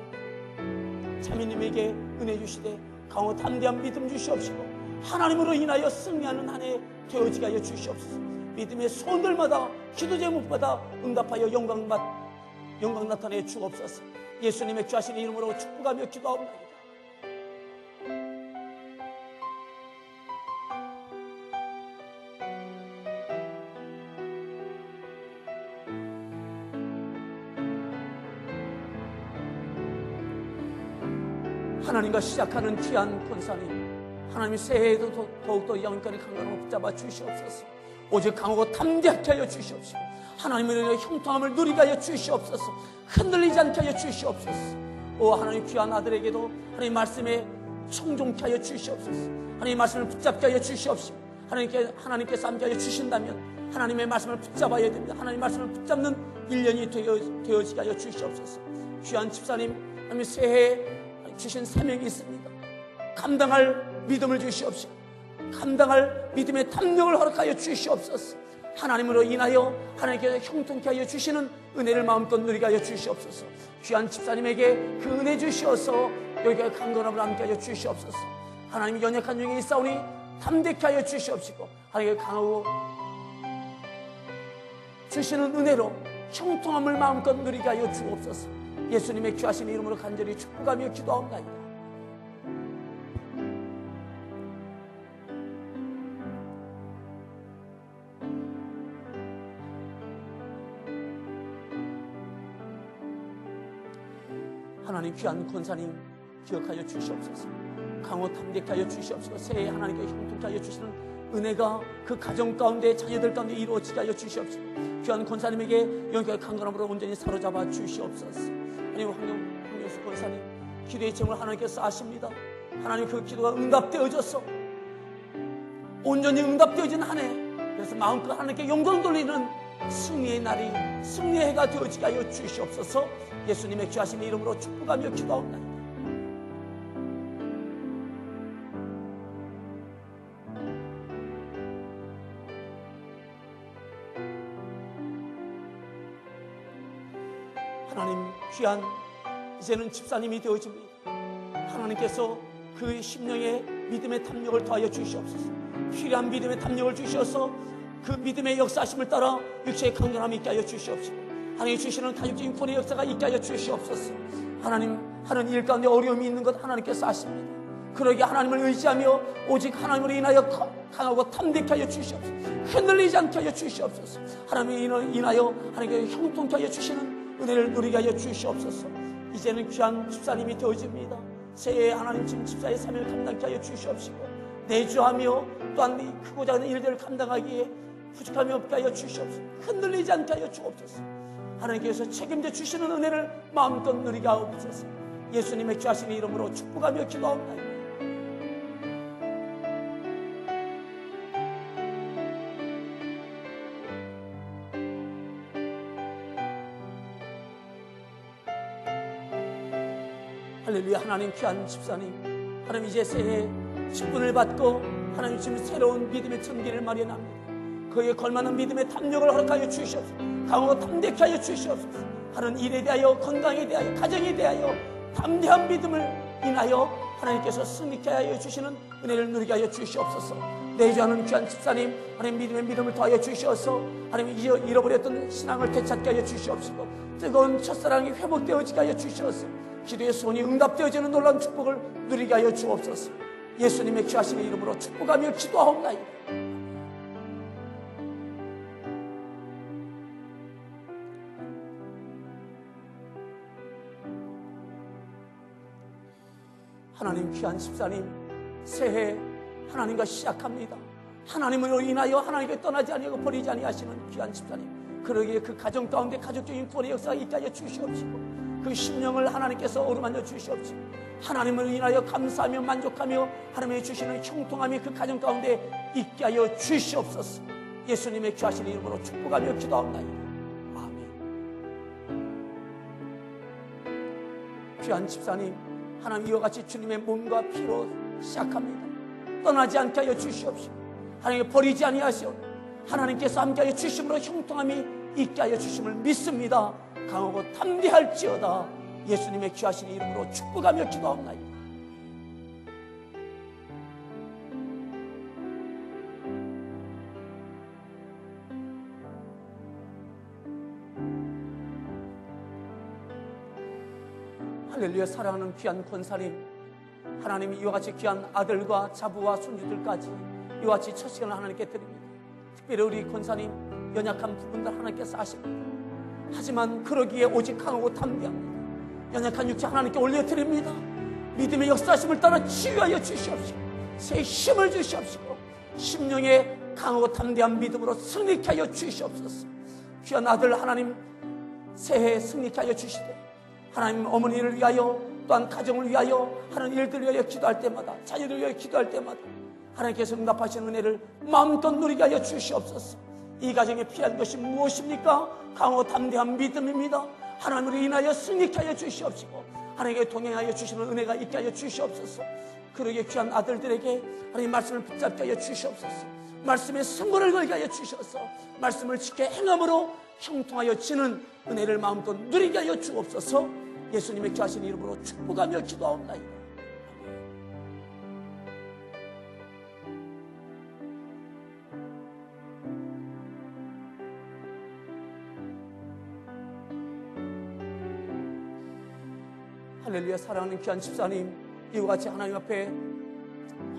자매님에게 은혜 주시되 강호 담대한 믿음 주시옵시고 하나님으로 인하여 승리하는 한 해 되어지게 하여 주시옵소서. 믿음의 소원들마다 기도 제목마다 응답하여 영광 나타내 주옵소서. 예수님의 귀하신 이름으로 축복하며 기도하옵나이다. 하나님과 시작하는 귀한 권사님 하나님이 새해에도 더욱더 영원까지 강건함을 붙잡아 주시옵소서. 오직 강하고 담대하게 하여 주시옵시고 하나님을 인하여 형통함을 누리게 하여 주시옵소서. 흔들리지 않게 하여 주시옵소서. 오 하나님 귀한 아들에게도 하나님 말씀에 청종케 하여 주시옵소서. 하나님 말씀을 붙잡게 하여 주시옵시고 하나님께서 함께 하여 주신다면 하나님의 말씀을 붙잡아야 됩니다. 하나님 말씀을 붙잡는 1년이 되어지게 하여 주시옵소서. 귀한 집사님 하나님 새해에 주신 사명이 있습니다. 감당할 믿음을 주시옵시고 감당할 믿음의 담력을 허락하여 주시옵소서. 하나님으로 인하여 하나님께서 형통케 하여 주시는 은혜를 마음껏 누리게 하여 주시옵소서. 귀한 집사님에게 그 은혜 주시어서 여기까지 강건함을 함께 하여 주시옵소서. 하나님이 연약한 중에 있사오니 담대케 하여 주시옵시고 하나님께 강하고 주시는 은혜로 형통함을 마음껏 누리게 하여 주옵소서. 예수님의 귀하신 이름으로 간절히 축복하며 기도하옵나이다. 하나님 귀한 권사님 기억하여 주시옵소서. 강호 담대케 하여 주시옵소서. 새해 하나님께 형통케 하여 주시는 은혜가 그 가정 가운데 자녀들 가운데 이루어지게 하여 주시옵소서. 귀한 권사님에게 영광의 강건함으로 온전히 사로잡아 주시옵소서. 하나님 황영수 권사님 기도의 제목을 하나님께서 아십니다. 하나님 그 기도가 응답되어져서 온전히 응답되어진 한 해 그래서 마음껏 하나님께 영광 돌리는 승리의 날이 승리의 해가 되어지게 하여 주시옵소서. 예수님의 귀하신 이름으로 축복하며 기도하옵나이다. 하나님 귀한 이제는 집사님이 되어집니다. 하나님께서 그 심령의 믿음의 담력을 더하여 주시옵소서. 필요한 믿음의 담력을 주셔서 그 믿음의 역사하심을 따라 육체의 강건함이 있게 하여 주시옵시고 하나님 주시는 다육적인 구원의 역사가 있게 하여 주시옵소서. 하나님 하는 일 가운데 어려움이 있는 것 하나님께서 아십니다. 그러기에 하나님을 의지하며 오직 하나님으로 인하여 강하고 담대케 하여 주시옵소서. 흔들리지 않게 하여 주시옵소서. 하나님으로 인하여 하나님께 형통케 하여 주시는 은혜를 누리게 하여 주시옵소서. 이제는 귀한 집사님이 되어집니다. 새해에 하나님 지금 집사의 사명을 감당케 하여 주시옵시고 내주하며 또한 이 크고 작은 일들을 감당하기에 부족함이 없게 하여 주시옵소서. 흔들리지 않게 하여 주옵소서. 하나님께서 책임져 주시는 은혜를 마음껏 누리게 하옵소서. 예수님의 귀하신 이름으로 축복하며 기도하옵나이다. 할렐루야. 하나님 귀한 집사님, 하나님 이제 새해 직분을 받고 하나님 지금 새로운 믿음의 천기를 마련합니다. 그에 걸맞는 믿음의 담력을 허락하여 주시옵소서. 강하고 담대케 하여 주시옵소서. 하는 일에 대하여, 건강에 대하여, 가정에 대하여 담대한 믿음을 인하여 하나님께서 승리케 하여 주시는 은혜를 누리게 하여 주시옵소서. 내주하는 귀한 집사님, 하나님 믿음의 믿음을 더하여 주시옵소서. 하나님 잃어버렸던 신앙을 되찾게 하여 주시옵소서. 뜨거운 첫사랑이 회복되어지게 하여 주시옵소서. 기도의 소원이 응답되어지는 놀라운 축복을 누리게 하여 주옵소서. 예수님의 귀하신 이름으로 축복하며 기도하옵나이다. 하나님 귀한 집사님, 새해 하나님과 시작합니다. 하나님으로 인하여 하나님께 떠나지 아니하고 버리지 아니하시는 귀한 집사님, 그러기에 그 가정 가운데 가족적인 구원의 역사가 있게 하여 주시옵시고, 그 심령을 하나님께서 어루만져 주시옵시고, 하나님을 인하여 감사하며 만족하며 하나님의 주시는 형통함이 그 가정 가운데 있게 하여 주시옵소서. 예수님의 귀하신 이름으로 축복하며 기도하옵나이다. 아멘. 귀한 집사님, 하나님 이와 같이 주님의 몸과 피로 시작합니다. 떠나지 않게 하여 주시옵시고, 하나님께 버리지 아니하시오. 하나님께서 함께하여 주심으로 형통함이 있게 하여 주심을 믿습니다. 강하고 담대할지어다. 예수님의 귀하신 이름으로 축복하며 기도하옵나이다. 할렐루야. 사랑하는 귀한 권사님, 하나님이 이와 같이 귀한 아들과 자부와 손주들까지 이와 같이 첫 시간을 하나님께 드립니다. 특별히 우리 권사님 연약한 부분들 하나님께서 아십니다. 하지만 그러기에 오직 강하고 담대합니다. 연약한 육체 하나님께 올려드립니다. 믿음의 역사하심을 따라 치유하여 주시옵시고, 새 힘을 주시옵시고, 심령의 강하고 담대한 믿음으로 승리케 하여 주시옵소서. 귀한 아들 하나님 새해 승리케 하여 주시되, 하나님 어머니를 위하여 또한 가정을 위하여 하는 일들을 위하여 기도할 때마다, 자녀를 위하여 기도할 때마다 하나님께서 응답하시는 은혜를 마음껏 누리게 하여 주시옵소서. 이 가정에 필요한 것이 무엇입니까? 강하고 담대한 믿음입니다. 하나님으로 인하여 승리케 하여 주시옵시고, 하나님께 동행하여 주시는 은혜가 있게 하여 주시옵소서. 그러기에 귀한 아들들에게 하나님 말씀을 붙잡게 하여 주시옵소서. 말씀의 승부를 걸게 하여 주셔서 말씀을 지켜 행함으로 형통하여 지는 은혜를 마음껏 누리게 하여 주옵소서. 예수님의 귀하신 이름으로 축복하며 기도하옵나이다. 할렐루야. 사랑하는 귀한 집사님, 이와 같이 하나님 앞에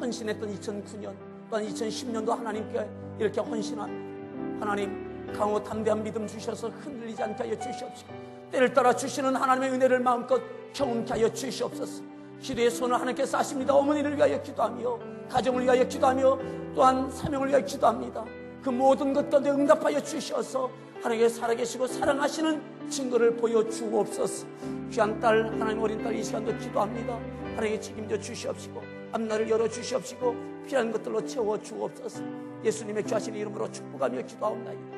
헌신했던 2009년 또한 2010년도 하나님께 이렇게 헌신합니다. 하나님 강하고 담대한 믿음 주셔서 흔들리지 않게 하여 주시옵시고, 때를 따라 주시는 하나님의 은혜를 마음껏 경험케 하여 주시옵소서. 기도의 손을 하나님께서 하십니다. 어머니를 위하여 기도하며, 가정을 위하여 기도하며, 또한 사명을 위하여 기도합니다. 그 모든 것 가운데 응답하여 주셔서 하나님께 살아계시고 사랑하시는 증거를 보여주옵소서. 귀한 딸, 하나님 어린 딸 이 시간도 기도합니다. 하나님께 책임져 주시옵시고, 앞날을 열어 주시옵시고, 필요한 것들로 채워 주옵소서. 예수님의 귀하신 이름으로 축복하며 기도하옵나이다.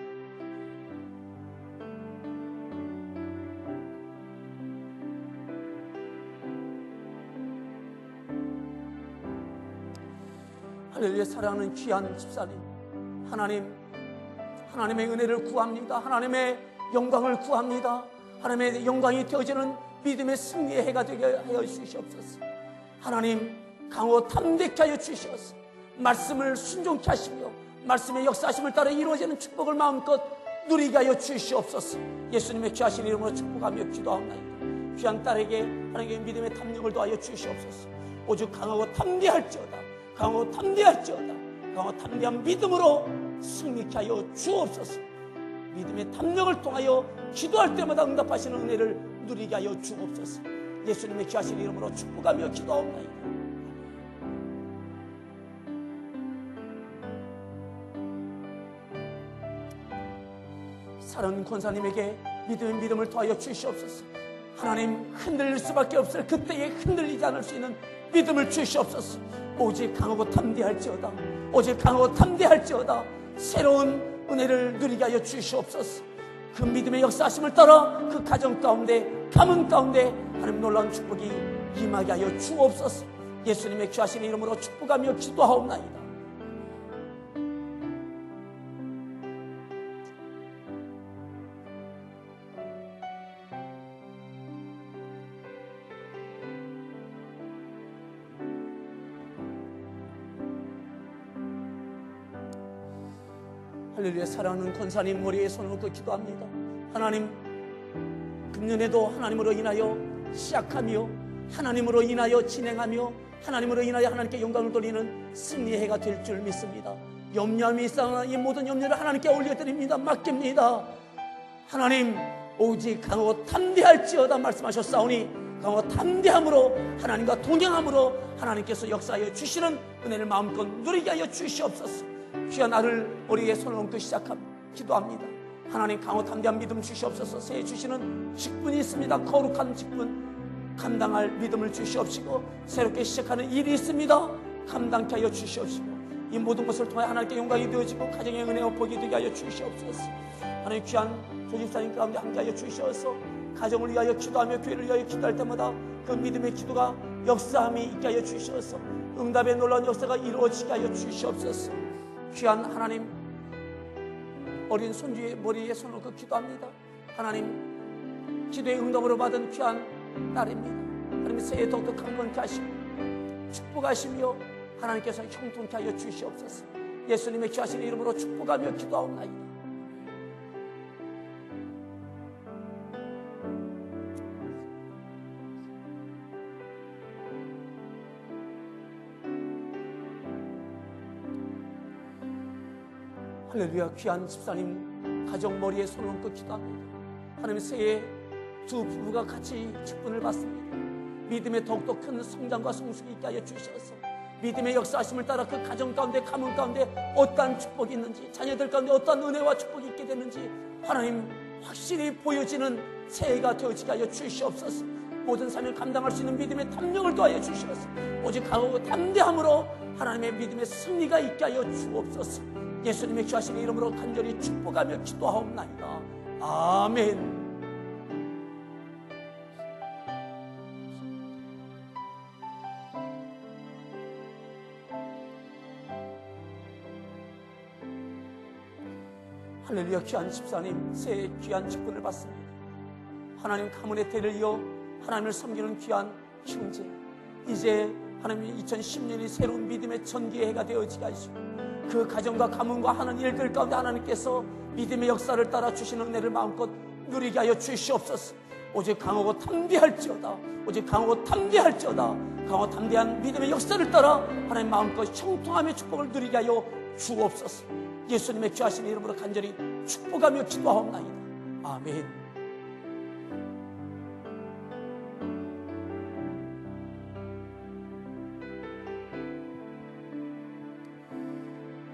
할렐루야. 사랑하는 귀한 집사님, 하나님의 은혜를 구합니다. 하나님의 영광을 구합니다. 하나님의 영광이 되어지는 믿음의 승리의 해가 되게 하여 주시옵소서. 하나님 강하고 담대케 하여 주시옵소서. 말씀을 순종케 하시며 말씀의 역사하심을 따라 이루어지는 축복을 마음껏 누리게 하여 주시옵소서. 예수님의 귀하신 이름으로 축복하며 기도하옵나이다. 귀한 딸에게 하나님의 믿음의 담력을 더하여 주시옵소서. 오직 강하고 담대할지어다. 강하고 담대할지어다. 강하고 담대한 믿음으로 승리케 하여 주옵소서. 믿음의 담력을 통하여 기도할 때마다 응답하시는 은혜를 누리게 하여 주옵소서. 예수님의 귀하신 이름으로 축복하며 기도하옵나이다. 사랑하는 권사님에게 믿음의 믿음을 더하여 주시옵소서. 하나님 흔들릴 수밖에 없을 그때에 흔들리지 않을 수 있는 믿음을 주시옵소서. 오직 강하고 담대할지어다. 오직 강하고 담대할지어다. 새로운 은혜를 누리게 하여 주시옵소서. 그 믿음의 역사하심을 따라 그 가정 가운데, 가문 가운데 하나님 놀라운 축복이 임하게 하여 주옵소서. 예수님의 귀하신 이름으로 축복하며 기도하옵나이다. 할렐루야. 사랑하는 권사님 머리에 손을 얹고 기도합니다. 하나님, 금년에도 하나님으로 인하여 시작하며 하나님으로 인하여 진행하며 하나님으로 인하여 하나님께 영광을 돌리는 승리의 해가 될 줄 믿습니다. 염려함이 있사오나 이 모든 염려를 하나님께 올려드립니다. 맡깁니다. 하나님, 오직 강하고 담대할지어다 말씀하셨사오니 강하고 담대함으로 하나님과 동행함으로 하나님께서 역사하여 주시는 은혜를 마음껏 누리게 하여 주시옵소서. 귀한 아들 머리에 손을 얹고 기도합니다. 하나님, 강하고 담대한 믿음 주시옵소서. 새해 주시는 직분이 있습니다. 거룩한 직분 감당할 믿음을 주시옵시고, 새롭게 시작하는 일이 있습니다. 감당케 하여 주시옵시고, 이 모든 것을 통해 하나님께 영광이 되어지고 가정의 은혜와 복이 되게 하여 주시옵소서. 하나님, 귀한 조집사님 가운데 함께하여 주시어서 가정을 위하여 기도하며 교회를 위하여 기도할 때마다 그 믿음의 기도가 역사함이 있게 하여 주시어서 응답의 놀라운 역사가 이루어지게 하여 주시옵소서. 귀한 하나님, 어린 손주의 머리에 손을 얹고 기도합니다. 하나님, 기도의 응답으로 받은 귀한 딸입니다. 하나님, 새해 더욱더 강건케 하시고 축복하시며 하나님께서 형통케 하여 주시옵소서. 예수님의 귀하신 이름으로 축복하며 기도하옵나이다. 할렐루야. 귀한 집사님 가정 머리에 손을 얹고 기도합니다. 하나님, 새해 두 부부가 같이 직분을 받습니다. 믿음에 더욱더 큰 성장과 성숙이 있게 하여 주셔서 믿음의 역사하심을 따라 그 가정 가운데 가문 가운데 어떠한 축복이 있는지, 자녀들 가운데 어떠한 은혜와 축복이 있게 되는지 하나님 확실히 보여지는 새해가 되어지게 하여 주시옵소서. 모든 삶을 감당할 수 있는 믿음의 담력을 더하여 주시옵소서. 오직 강하고 담대함으로 하나님의 믿음의 승리가 있게 하여 주옵소서. 예수님의 귀하신 이름으로 간절히 축복하며 기도하옵나이다. 아멘. 할렐루야. 귀한 집사님 새해 귀한 직분을 받습니다. 하나님, 가문의 대를 이어 하나님을 섬기는 귀한 형제, 이제 하나님 2010년이 새로운 믿음의 전기의 해가 되어지게 하시고 그 가정과 가문과 하는 일들 가운데 하나님께서 믿음의 역사를 따라 주시는 은혜를 마음껏 누리게 하여 주시옵소서. 오직 강하고 담대할지어다. 오직 강하고 담대할지어다. 강하고 담대한 믿음의 역사를 따라 하나님 마음껏 형통하며 축복을 누리게 하여 주옵소서. 예수님의 귀하신 이름으로 간절히 축복하며 기도하옵나이다. 아멘.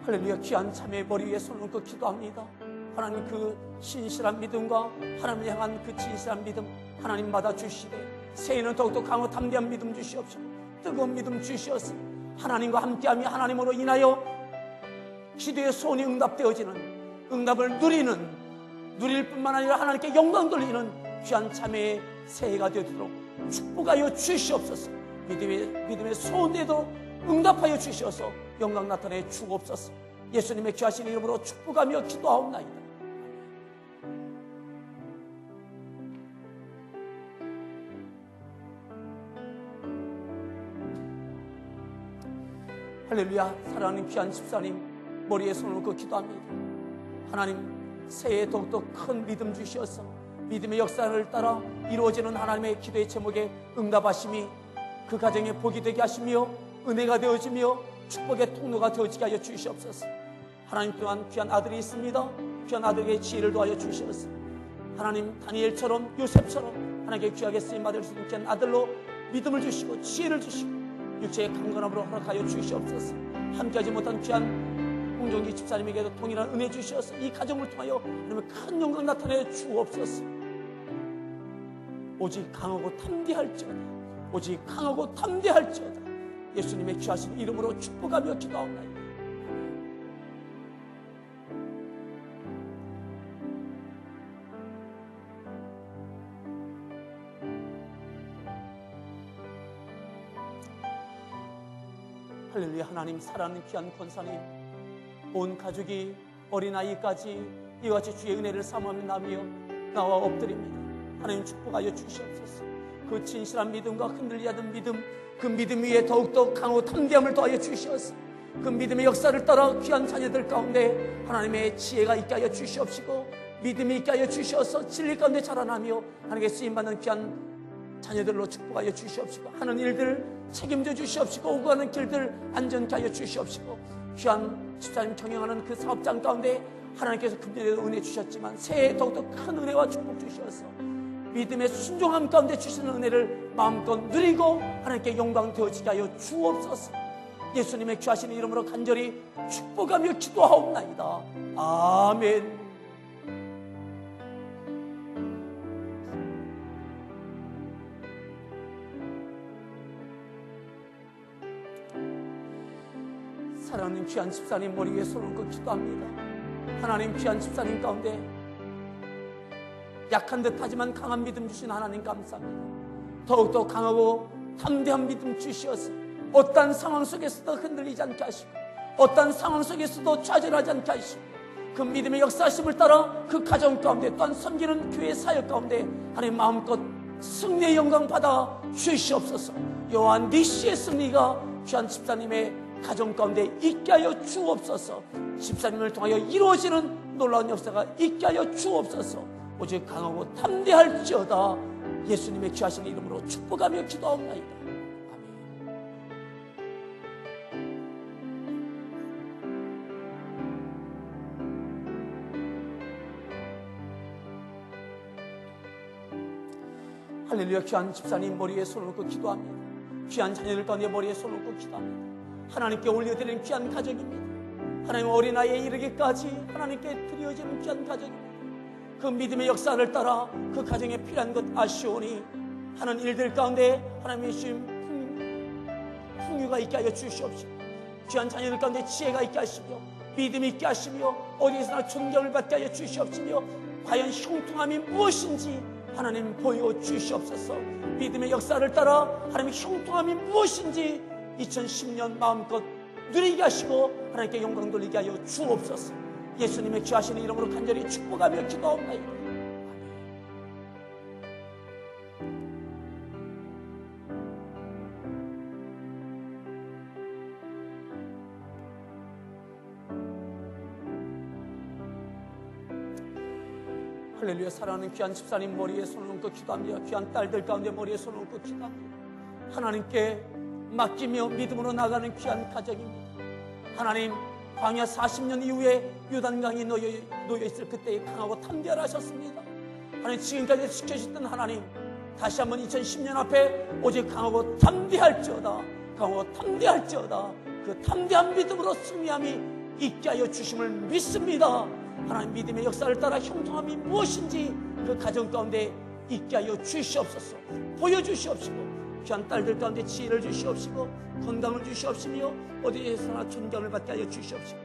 할렐루야. 귀한 자매의 머리 위에 손을 얹고 기도합니다. 하나님, 그 신실한 믿음과 하나님을 향한 그 진실한 믿음 하나님 받아 주시되 새해는 더욱더 강하고 담대한 믿음 주시옵시고 뜨거운 믿음 주시옵소서. 하나님과 함께하며 하나님으로 인하여 기도의 소원이 응답되어지는, 응답을 누릴 뿐만 아니라 하나님께 영광 돌리는 귀한 자매의 새해가 되도록 축복하여 주시옵소서. 믿음의 소원에도 응답하여 주시어서 영광 나타내 주옵소서. 예수님의 귀하신 이름으로 축복하며 기도하옵나이다. 할렐루야. 사랑하는 귀한 집사님 머리에 손을 얹고 기도합니다. 하나님, 새해에 더욱더 큰 믿음 주시어서 믿음의 역사를 따라 이루어지는 하나님의 기도의 제목에 응답하심이 그 가정에 복이 되게 하시며 은혜가 되어지며 축복의 통로가 되어지게 하여 주시옵소서. 하나님, 또한 귀한 아들이 있습니다. 귀한 아들에게 지혜를 더하여 주시옵소서. 하나님, 다니엘처럼 요셉처럼 하나님께 귀하게 쓰임받을 수 있는 귀한 아들로 믿음을 주시고 지혜를 주시고 육체의 강건함으로 허락하여 주시옵소서. 함께하지 못한 귀한 홍정기 집사님에게도 동일한 은혜 주시옵소서. 이 가정을 통하여 하나님의 큰 영광 나타내 주옵소서. 오직 강하고 담대할지어다. 오직 강하고 담대할지어다. 예수님의 귀하신 이름으로 축복하며 기도하옵나이다. 할렐루야. 하나님, 사랑하는 귀한 권사님, 온 가족이 어린아이까지 이와 같이 주의 은혜를 사모하며 나와 엎드립니다. 하나님, 축복하여 주시옵소서. 그 진실한 믿음과 흔들리지 않는 믿음, 그 믿음 위에 더욱더 강하고 담대함을 더하여 주시옵소서. 그 믿음의 역사를 따라 귀한 자녀들 가운데 하나님의 지혜가 있게 하여 주시옵시고, 믿음이 있게 하여 주시어서 진리 가운데 자라나며 하나님께 쓰임받는 귀한 자녀들로 축복하여 주시옵시고, 하는 일들 책임져 주시옵시고, 오고 가는 길들 안전케 하여 주시옵시고, 귀한 집사님 경영하는 그 사업장 가운데 하나님께서 금년에도 은혜 주셨지만 새해에 더욱더 큰 은혜와 축복 주시어서 믿음의 순종함 가운데 주시는 은혜를 마음껏 누리고 하나님께 영광 되어지게 하여 주옵소서. 예수님의 귀하신 이름으로 간절히 축복하며 기도하옵나이다. 아멘. 사랑하는 귀한 집사님 머리 위에 손을 얹고 기도합니다. 하나님, 귀한 집사님 가운데 약한 듯하지만 강한 믿음 주신 하나님 감사합니다. 더욱더 강하고 담대한 믿음 주시어서 어떠한 상황 속에서도 흔들리지 않게 하시고, 어떠한 상황 속에서도 좌절하지 않게 하시고, 그 믿음의 역사하심을 따라 그 가정 가운데 또한 섬기는 교회 사역 가운데 하나님 마음껏 승리의 영광 받아 주시옵소서. 여호와 니시의 승리가 귀한 집사님의 가정 가운데 있게 하여 주옵소서. 집사님을 통하여 이루어지는 놀라운 역사가 있게 하여 주옵소서. 오직 강하고 담대할지어다. 예수님의 귀하신 이름으로 축복하며 기도하옵나이다. 할렐루야. 귀한 집사님 머리에 손을 얹고 기도합니다. 귀한 자녀들 가운데 머리에 손을 얹고 기도합니다. 하나님께 올려드리는 귀한 가정입니다. 하나님, 어린아이에 이르기까지 하나님께 드려지는 귀한 가정입니다. 그 믿음의 역사를 따라 그 가정에 필요한 것 아시오니 하는 일들 가운데 하나님의 주님 풍요가 있게 하여 주시옵시고, 귀한 자녀들 가운데 지혜가 있게 하시며 믿음이 있게 하시며 어디에서나 존경을 받게 하여 주시옵시며, 과연 형통함이 무엇인지 하나님 보여주시옵소서. 믿음의 역사를 따라 하나님의 형통함이 무엇인지 2010년 마음껏 누리게 하시고 하나님께 영광 돌리게 하여 주옵소서. 예수님의 귀하신 이름으로 간절히 축복하며 기도하옵나이다. 할렐루야. 사랑하는 귀한 집사님 머리에 손을 얹고 기도합니다. 귀한 딸들 가운데 머리에 손을 얹고 기도합니다. 하나님께 맡기며 믿음으로 나가는 귀한 가정입니다. 하나님, 광야 40년 이후에 요단강이 놓여있을 그때에 강하고 담대하라 하셨습니다. 하나님, 지금까지 지켜주셨던 하나님, 다시 한번 2010년 앞에 오직 강하고 담대할지어다, 강하고 담대할지어다, 그 담대한 믿음으로 승리함이 있게 하여 주심을 믿습니다. 하나님, 믿음의 역사를 따라 형통함이 무엇인지 그 가정 가운데 있게 하여 주시옵소서. 보여주시옵시고, 귀한 딸들 가운데 지혜를 주시옵시고 건강을 주시옵시며 어디에서나 존경을 받게 하여 주시옵시고,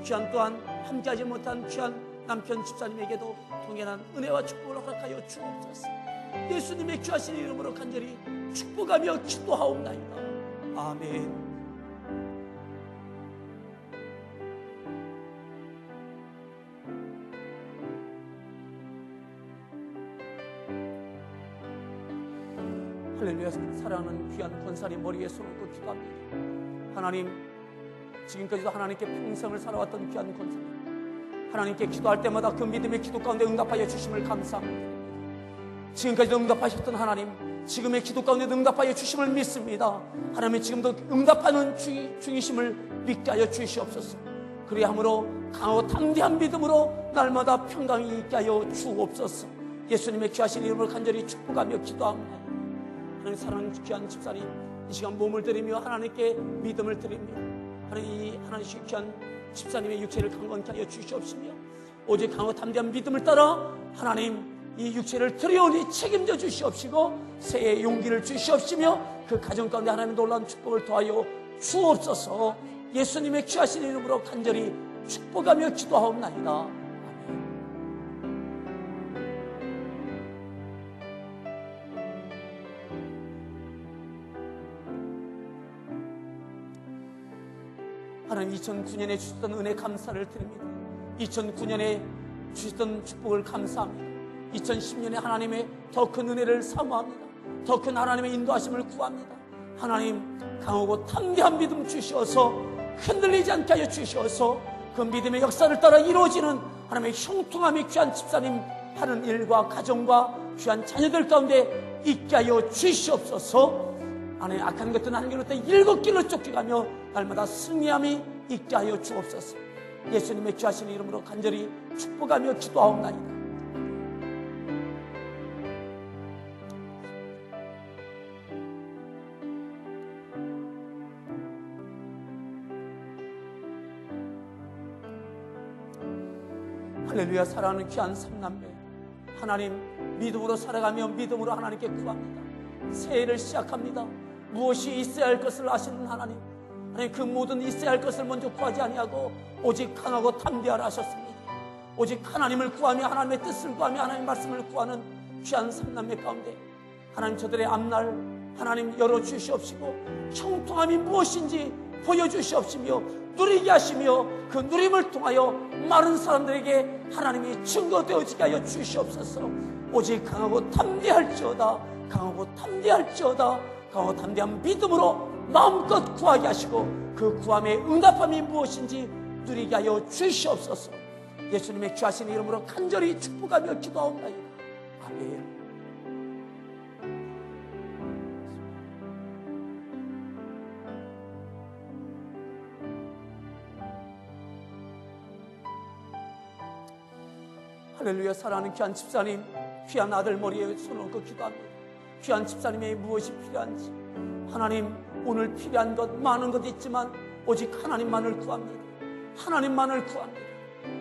귀한 또한 함께하지 못한 귀한 남편 집사님에게도 동일한 은혜와 축복을 허락하여 주옵소서. 예수님의 귀하신 이름으로 간절히 축복하며 기도하옵나이다. 아멘. 할렐루야. 사랑하는 귀한 권사님 머리에 손을 얹고 기도합니다. 하나님, 지금까지도 하나님께 평생을 살아왔던 귀한 권사님, 하나님께 기도할 때마다 그 믿음의 기도 가운데 응답하여 주심을 감사합니다. 지금까지도 응답하셨던 하나님, 지금의 기도 가운데 응답하여 주심을 믿습니다. 하나님이 지금도 응답하는 중이심을 믿게 하여 주시옵소서. 그리함으로 강하고 담대한 믿음으로 날마다 평강이 있게 하여 주옵소서. 예수님의 귀하신 이름을 간절히 축복하며 기도합니다. 하나님, 사랑하는 귀한 집사님, 이 시간 몸을 드리며 하나님께 믿음을 드리며 하나님 귀한 집사님의 육체를 강건케 하여 주시옵시며 오직 강하고 담대한 믿음을 따라 하나님 이 육체를 드려오니 책임져 주시옵시고 새해의 용기를 주시옵시며 그 가정 가운데 하나님의 놀라운 축복을 더하여 주옵소서. 예수님의 귀하신 이름으로 간절히 축복하며 기도하옵나이다. 하나님 2009년에 주셨던 은혜 감사를 드립니다. 2009년에 주셨던 축복을 감사합니다. 2010년에 하나님의 더 큰 은혜를 사모합니다. 더 큰 하나님의 인도하심을 구합니다. 하나님 강하고 담대한 믿음 주시어서 흔들리지 않게 하여 주시어서 그 믿음의 역사를 따라 이루어지는 하나님의 형통함이 귀한 집사님 하는 일과 가정과 귀한 자녀들 가운데 있게 하여 주시옵소서. 하나님 악한 것들은 하나님으로부터 일곱 길로 쫓겨가며 날마다 승리함이 있게 하여 주옵소서. 예수님의 귀하신 이름으로 간절히 축복하며 기도하옵나이다. 할렐루야. 사랑하는 귀한 삼남매, 하나님 믿음으로 살아가며 믿음으로 하나님께 구합니다. 새해를 시작합니다. 무엇이 있어야 할 것을 아시는 하나님, 하나님 그 모든 있어야 할 것을 먼저 구하지 아니하고 오직 강하고 담대하라 하셨습니다. 오직 하나님을 구하며 하나님의 뜻을 구하며 하나님의 말씀을 구하는 귀한 삼남매 가운데 하나님 저들의 앞날 하나님 열어주시옵시고 형통함이 무엇인지 보여주시옵시며 누리게 하시며 그 누림을 통하여 많은 사람들에게 하나님이 증거되어지게 하여 주시옵소서. 오직 강하고 담대할지어다, 강하고 담대할지어다, 강하고 담대한 믿음으로 마음껏 구하게 하시고 그 구함의 응답함이 무엇인지 누리게 하여 주시옵소서. 예수님의 귀하신 이름으로 간절히 축복하며 기도하옵나이다. 아멘. 할렐루야. 사랑하는 귀한 집사님, 귀한 아들 머리에 손을 얹고 기도합니다. 귀한 집사님의 무엇이 필요한지 하나님, 오늘 필요한 것 많은 것 있지만 오직 하나님만을 구합니다. 하나님만을 구합니다.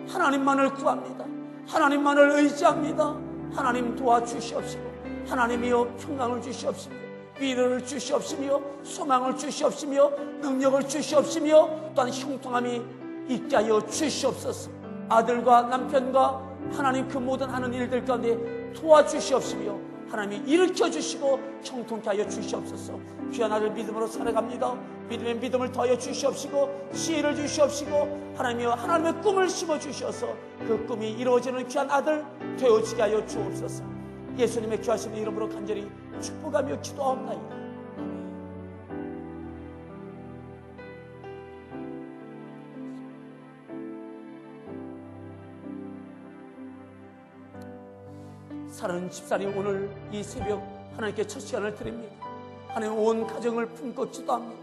하나님만을 구합니다. 하나님만을 의지합니다. 하나님 도와주시옵시고 하나님이여 평강을 주시옵시며 위로를 주시옵시며 소망을 주시옵시며 능력을 주시옵시며 또한 형통함이 있게 하여 주시옵소서. 아들과 남편과 하나님 그 모든 하는 일들 가운데 도와주시옵시며 하나님이 일으켜주시고 형통케 하여 주시옵소서. 귀한 아들 믿음으로 살아갑니다. 믿음의 믿음을 더하여 주시옵시고 지혜를 주시옵시고 하나님이여 하나님의 꿈을 심어주셔서 그 꿈이 이루어지는 귀한 아들 되어지게 하여 주옵소서. 예수님의 귀하신 이름으로 간절히 축복하며 기도하옵나이다. 사랑하는 집사님, 오늘 이 새벽 하나님께 첫 시간을 드립니다. 하나님 온 가정을 품고 기도합니다.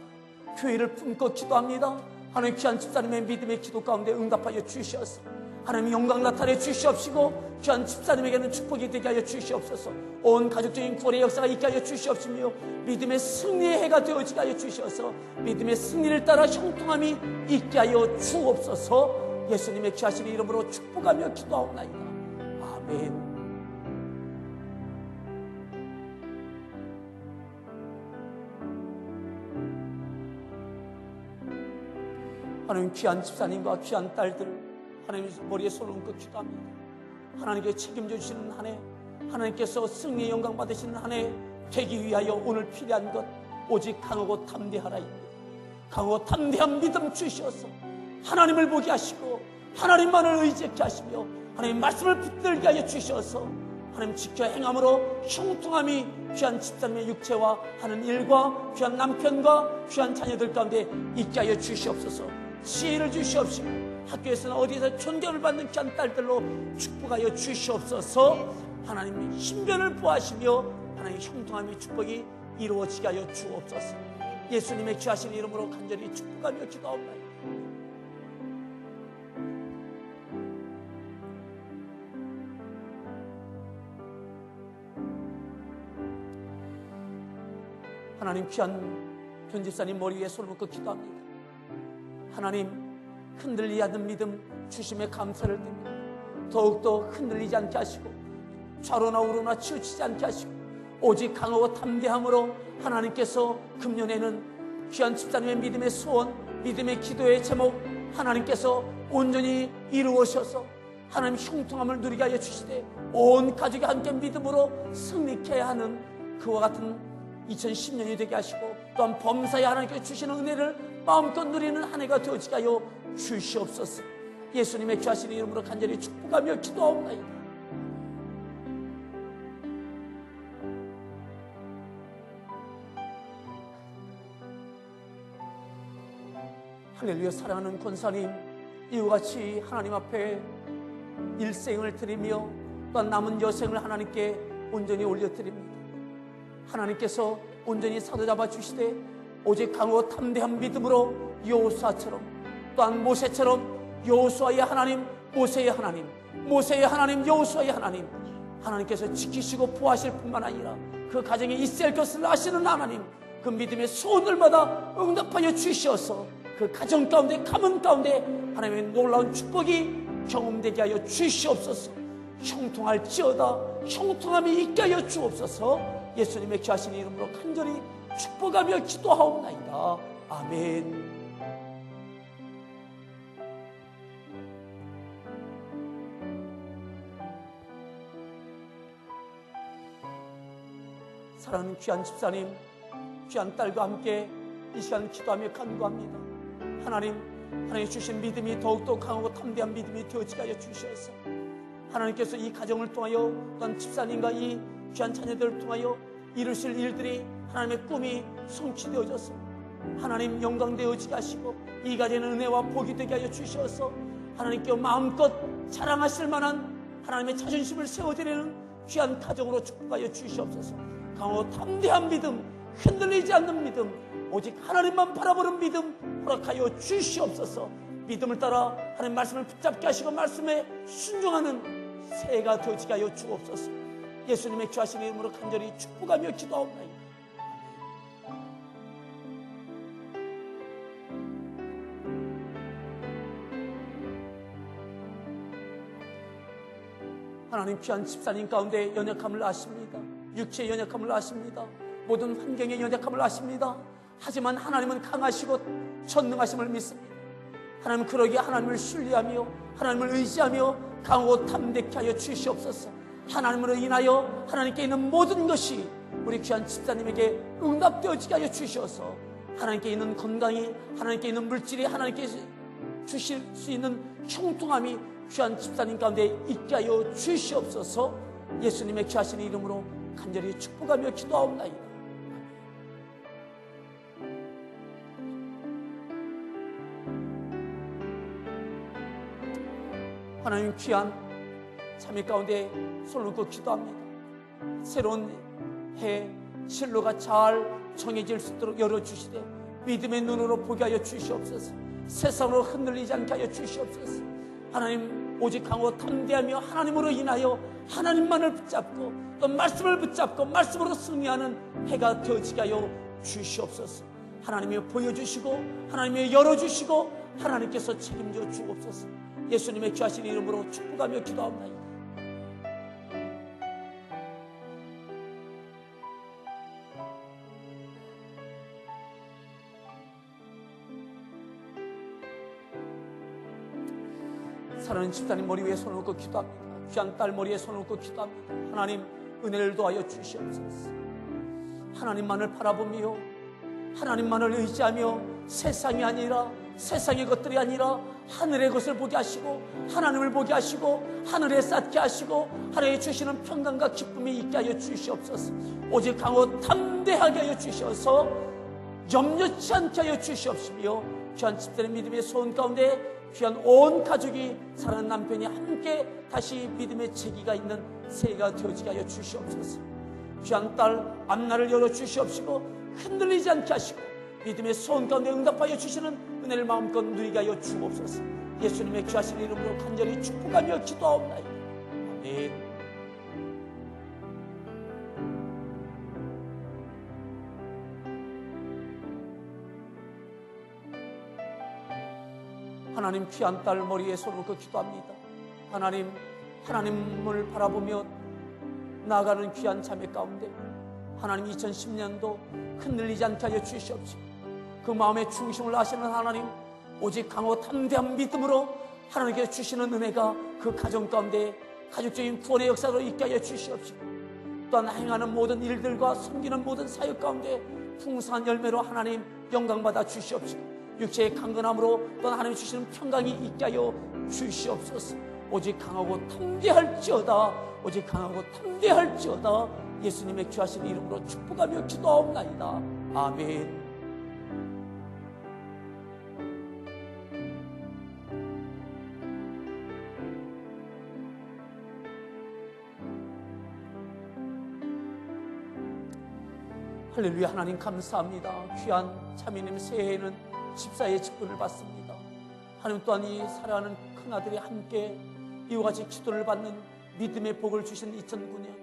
교회를 품고 기도합니다. 하나님 귀한 집사님의 믿음의 기도 가운데 응답하여 주시옵소서. 하나님 영광 나타내 주시옵시고 귀한 집사님에게는 축복이 되게 하여 주시옵소서. 온 가족적인 구원의 역사가 있게 하여 주시옵시며 믿음의 승리의 해가 되어지게 하여 주시옵소서. 믿음의 승리를 따라 형통함이 있게 하여 주옵소서. 예수님의 귀하신 이름으로 축복하며 기도하옵나이다. 아멘. 하나님 귀한 집사님과 귀한 딸들 하나님 머리에 손을 얹고 기도합니다. 하나님께 책임져 주시는 한 해, 하나님께서 승리의 영광 받으시는 한 해 되기 위하여 오늘 필요한 것 오직 강하고 담대하라입니다. 강하고 담대한 믿음 주시어서 하나님을 보게 하시고 하나님만을 의지케 하시며 하나님 말씀을 붙들게 하여 주시어서 하나님 지켜 행함으로 형통함이 귀한 집사님의 육체와 하는 일과 귀한 남편과 귀한 자녀들 가운데 있게 하여 주시옵소서. 지혜를 주시옵시고 학교에서는 어디에서 존경을 받는 귀한 딸들로 축복하여 주시옵소서. 하나님 신변을 보하시며 하나님 형통함의 축복이 이루어지게 하여 주옵소서. 예수님의 귀하신 이름으로 간절히 축복하며 기도하옵나이다. 하나님 귀한 변집사님 머리 위에 손을 얹고 기도합니다. 하나님 흔들리지 않는 믿음 주심에 감사를 드립니다. 더욱더 흔들리지 않게 하시고 좌로나 우로나 치우치지 않게 하시고 오직 강하고 담대함으로 하나님께서 금년에는 귀한 집사님의 믿음의 소원, 믿음의 기도의 제목 하나님께서 온전히 이루어셔서 하나님 형통함을 누리게 하여 주시되 온 가족이 함께 믿음으로 승리케 하는 그와 같은 2010년이 되게 하시고 또한 범사에 하나님께서 주시는 은혜를 마음껏 누리는 한 해가 되어지게 하여 주시옵소서. 예수님의 귀하신 이름으로 간절히 축복하며 기도하옵나이다. 할렐루야. 사랑하는 권사님, 이와 같이 하나님 앞에 일생을 드리며 또한 남은 여생을 하나님께 온전히 올려드립니다. 하나님께서 온전히 사로잡아 주시되 오직 강하고 담대한 믿음으로 여호수아처럼 또한 모세처럼 여호수아의 하나님, 모세의 하나님, 모세의 하나님, 여호수아의 하나님, 하나님께서 지키시고 보호하실 뿐만 아니라 그 가정에 있을 것을 아시는 하나님, 그 믿음의 소원들마다 응답하여 주시어서 그 가정 가운데, 가문 가운데 하나님의 놀라운 축복이 경험되게 하여 주시옵소서. 형통할지어다 형통함이 있게 하여 주옵소서. 예수님의 귀하신 이름으로 간절히 축복하며 기도하옵나이다. 아멘. 사랑하는 귀한 집사님, 귀한 딸과 함께 이 시간 기도하며 간구합니다. 하나님 주신 믿음이 더욱더 강하고 담대한 믿음이 되어지게 하여 주셔서 하나님께서 이 가정을 통하여 또한 집사님과 이 귀한 자녀들을 통하여 이루실 일들이 하나님의 꿈이 성취되어져서 하나님 영광되어지게 하시고 이 가정의 은혜와 복이 되게 하여 주셔서 하나님께 마음껏 자랑하실 만한 하나님의 자존심을 세워드리는 귀한 가정으로 축복하여 주시옵소서. 강하고 담대한 믿음, 흔들리지 않는 믿음, 오직 하나님만 바라보는 믿음 허락하여 주시옵소서. 믿음을 따라 하나님 말씀을 붙잡게 하시고 말씀에 순종하는 새해가 되어지게 하여 주옵소서. 예수님의 귀하신 이름으로 간절히 축복하며 기도하옵나이다. 하나님 귀한 집사님 가운데 연약함을 아십니다. 육체의 연약함을 아십니다. 모든 환경의 연약함을 아십니다. 하지만 하나님은 강하시고 전능하심을 믿습니다. 하나님 그러기에 하나님을 신뢰하며 하나님을 의지하며 강하고 담대케 하여 주시옵소서. 하나님으로 인하여 하나님께 있는 모든 것이 우리 귀한 집사님에게 응답되어지게 하여 주셔서 하나님께 있는 건강이, 하나님께 있는 물질이, 하나님께 주실 수 있는 형통함이 귀한 집사님 가운데 있게 하여 주시옵소서. 예수님의 귀하신 이름으로 간절히 축복하며 기도하옵나이다. 하나님 귀한 참회 가운데 손을 놓고 기도합니다. 새로운 해 진로가 잘 정해질 수 있도록 열어주시되 믿음의 눈으로 보게 하여 주시옵소서. 세상으로 흔들리지 않게 하여 주시옵소서. 하나님 오직 강하고 담대하며 하나님으로 인하여 하나님만을 붙잡고 또 말씀을 붙잡고 말씀으로 승리하는 해가 되어지게 하여 주시옵소서. 하나님이 보여주시고 하나님이 열어주시고 하나님께서 책임져 주옵소서. 예수님의 귀하신 이름으로 축복하며 기도합니다. 사랑하는 집사님 머리 위에 손을 얹고 기도합니다. 귀한 딸 머리에 손을 얹고 기도합니다. 하나님 은혜를 도하여 주시옵소서. 하나님만을 바라보며 하나님만을 의지하며 세상이 아니라 세상의 것들이 아니라 하늘의 것을 보게 하시고 하나님을 보게 하시고 하늘에 쌓게 하시고 하늘에 주시는 평강과 기쁨이 있게 하여 주시옵소서. 오직 강하고 담대하게 하여 주셔서 염려치 않게 하여 주시옵시며 귀한 집사님 믿음의 소원 가운데 귀한 온 가족이 사랑하는 남편이 함께 다시 믿음의 재기가 있는 새해가 되어지게 하여 주시옵소서. 귀한 딸 앞날을 열어주시옵시고 흔들리지 않게 하시고 믿음의 소원 가운데 응답하여 주시는 은혜를 마음껏 누리게 하여 주옵소서. 예수님의 귀하신 이름으로 간절히 축복하며 기도하옵나이다. 아멘. 하나님 귀한 딸 머리에 손을 얹고 기도합니다. 하나님을 바라보며 나아가는 귀한 자매 가운데 하나님 2010년도 흔들리지 않게 하여 주시옵시고 그 마음의 중심을 아시는 하나님 오직 강하고 담대한 믿음으로 하나님께서 주시는 은혜가 그 가정 가운데 가족적인 구원의 역사로 있게 하여 주시옵시고 또한 행하는 모든 일들과 섬기는 모든 사역 가운데 풍성한 열매로 하나님 영광받아 주시옵시고, 육체의 강건함으로 또한 하나님 주시는 평강이 있게 하여 주시옵소서. 오직 강하고 담대할지어다, 오직 강하고 담대할지어다. 예수님의 귀하신 이름으로 축복하며 기도하옵나이다. 아멘. 할렐루야. 하나님 감사합니다. 귀한 참이님 새해에는 집사의 직분을 받습니다. 하나님 또한 이 사랑하는 큰아들이 함께 이와 같이 기도를 받는 믿음의 복을 주신 2009년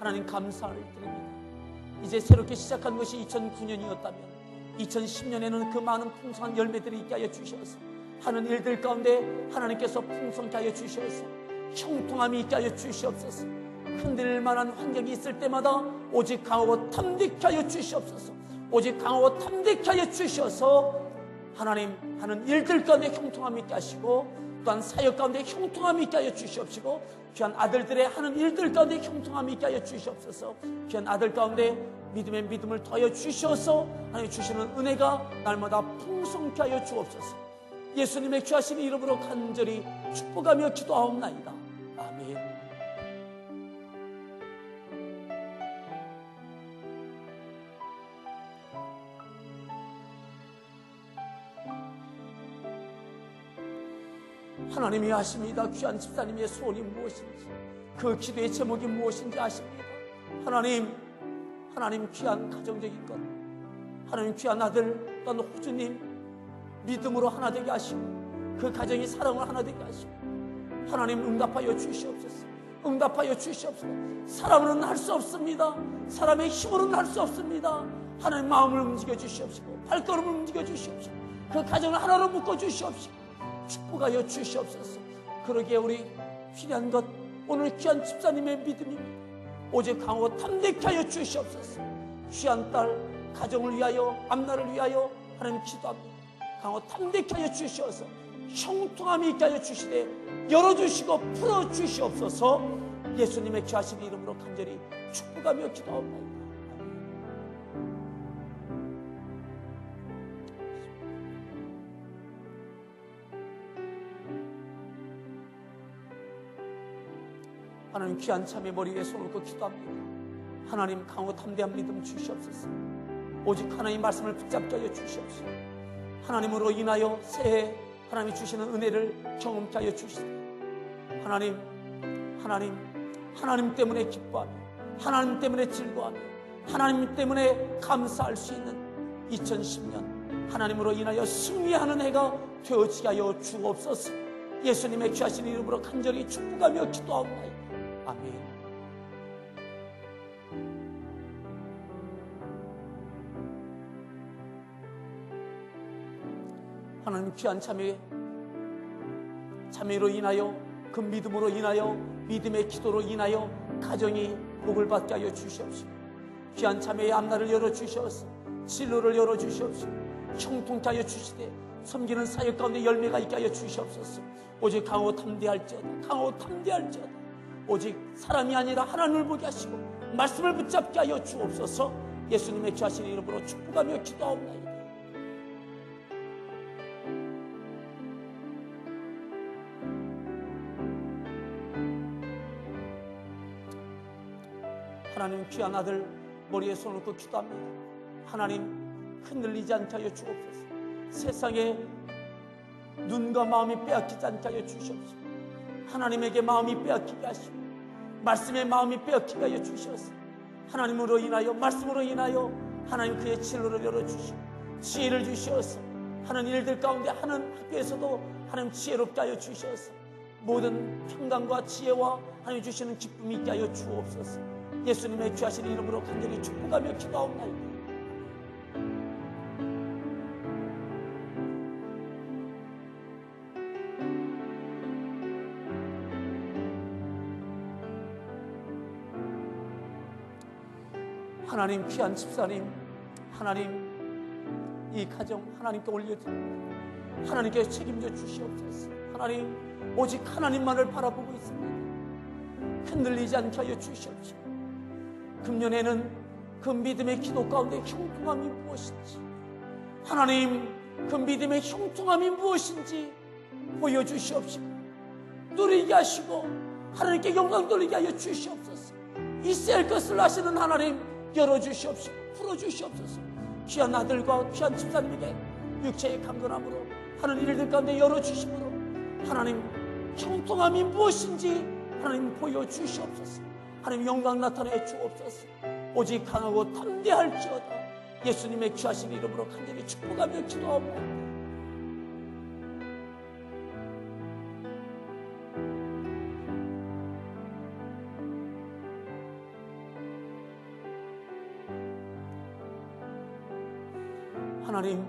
하나님 감사를 드립니다. 이제 새롭게 시작한 것이 2009년이었다면 2010년에는 그 많은 풍성한 열매들이 있게 하여 주셔서 하는 일들 가운데 하나님께서 풍성케 하여 주셔서 형통함이 있게 하여 주시옵소서. 흔들릴 만한 환경이 있을 때마다 오직 강하고 담대케 하여 주시옵소서. 오직 강하고 담대케 하여 주셔서 하나님 하는 일들 가운데 형통함이 있게 하시고, 또한 사역 가운데 형통함이 있게 하여 주시옵시고, 귀한 아들들의 하는 일들 가운데 형통함이 있게 하여 주시옵소서. 귀한 아들 가운데 믿음의 믿음을 더하여 주셔서 하나님 주시는 은혜가 날마다 풍성케 하여 주옵소서. 예수님의 귀하신 이름으로 간절히 축복하며 기도하옵나이다. 아멘. 하나님이 아십니다. 귀한 집사님의 소원이 무엇인지, 그 기도의 제목이 무엇인지 아십니다. 하나님 귀한 가정적인 것, 하나님 귀한 아들 또는 호주님 믿음으로 하나 되게 하시고, 그 가정이 사랑을 하나 되게 하시고, 하나님 응답하여 주시옵소서. 응답하여 주시옵소서. 사람으로는 할 수 없습니다. 사람의 힘으로는 할 수 없습니다. 하나님 마음을 움직여 주시옵시고, 발걸음을 움직여 주시옵시고, 그 가정을 하나로 묶어 주시옵시고, 축복하여 주시옵소서. 그러기에 우리 필요한 것, 오늘 귀한 집사님의 믿음입니다. 오직 강하고 담대케 하여 주시옵소서. 귀한 딸 가정을 위하여, 앞날을 위하여 하나님 기도합니다. 강하고 담대케 하여 주시옵소서. 형통함이 있게 하여 주시되 열어주시고 풀어주시옵소서. 예수님의 귀하신 이름으로 간절히 축복하며 기도합니다. 하나님 귀한 참의 머리 위에 손을 얹고 기도합니다. 하나님 강하고 담대한 믿음 주시옵소서. 오직 하나님 말씀을 붙잡게 하여 주시옵소서. 하나님으로 인하여 새해 하나님이 주시는 은혜를 경험케 하여 주시옵소서. 하나님 때문에 기뻐하며, 하나님 때문에 즐거워하며, 하나님 때문에 감사할 수 있는 2010년 하나님으로 인하여 승리하는 해가 되어지게 하여 주옵소서. 예수님의 귀하신 이름으로 간절히 축복하며 기도하옵나이다. 아멘. 하나님 귀한 참회로 인하여, 그 믿음으로 인하여, 믿음의 기도로 인하여 가정이 복을 받게 하여 주시옵시고, 귀한 참회의 앞날을 열어주시옵소서. 진로를 열어주시옵시고, 형통케 하여 주시되 섬기는 사역 가운데 열매가 있게 하여 주시옵소서. 오직 강하고 담대할지어다, 강하고 담대할지어다. 오직 사람이 아니라 하나님을 보게 하시고 말씀을 붙잡게 하여 주옵소서. 예수님의 귀하신 이름으로 축복하며 기도하옵나이다. 하나님 귀한 아들 머리에 손을 얹고 기도합니다. 하나님 흔들리지 않게 하여 주옵소서. 세상에 눈과 마음이 빼앗기지 않게 하여 주시옵소서. 하나님에게 마음이 빼앗기게 하시고 말씀의 마음이 빼앗기게 하여 주시옵소서. 하나님으로 인하여, 말씀으로 인하여 하나님 그의 진로를 열어주시고 지혜를 주시옵소서. 하는 일들 가운데 하는 학교에서도 하나님 지혜롭게 하여 주시옵소서. 모든 평강과 지혜와 하나님 주시는 기쁨이 있게 하여 주옵소서. 예수님의 귀하신 이름으로 간절히 축복하며 기도하옵나이다. 하나님 귀한 집사님, 하나님 이 가정 하나님께 올려드립니다. 하나님께 책임져 주시옵소서. 하나님 오직 하나님만을 바라보고 있습니다. 흔들리지 않게 하여 주시옵시고 금년에는 그 믿음의 기도 가운데 형통함이 무엇인지, 하나님 그 믿음의 형통함이 무엇인지 보여주시옵시고 누리게 하시고 하나님께 영광 돌리게 하여 주시옵소서. 있어야 할 것을 아시는 하나님 열어주시옵시고 풀어주시옵소서. 귀한 아들과 귀한 집사님에게 육체의 강건함으로 하는 일들 가운데 열어주심으로 하나님 형통함이 무엇인지 하나님 보여주시옵소서. 하나님 영광 나타내 주옵소서. 오직 강하고 담대할지어다. 예수님의 귀하신 이름으로 간절히 축복하며 기도하옵나이다. 하나님,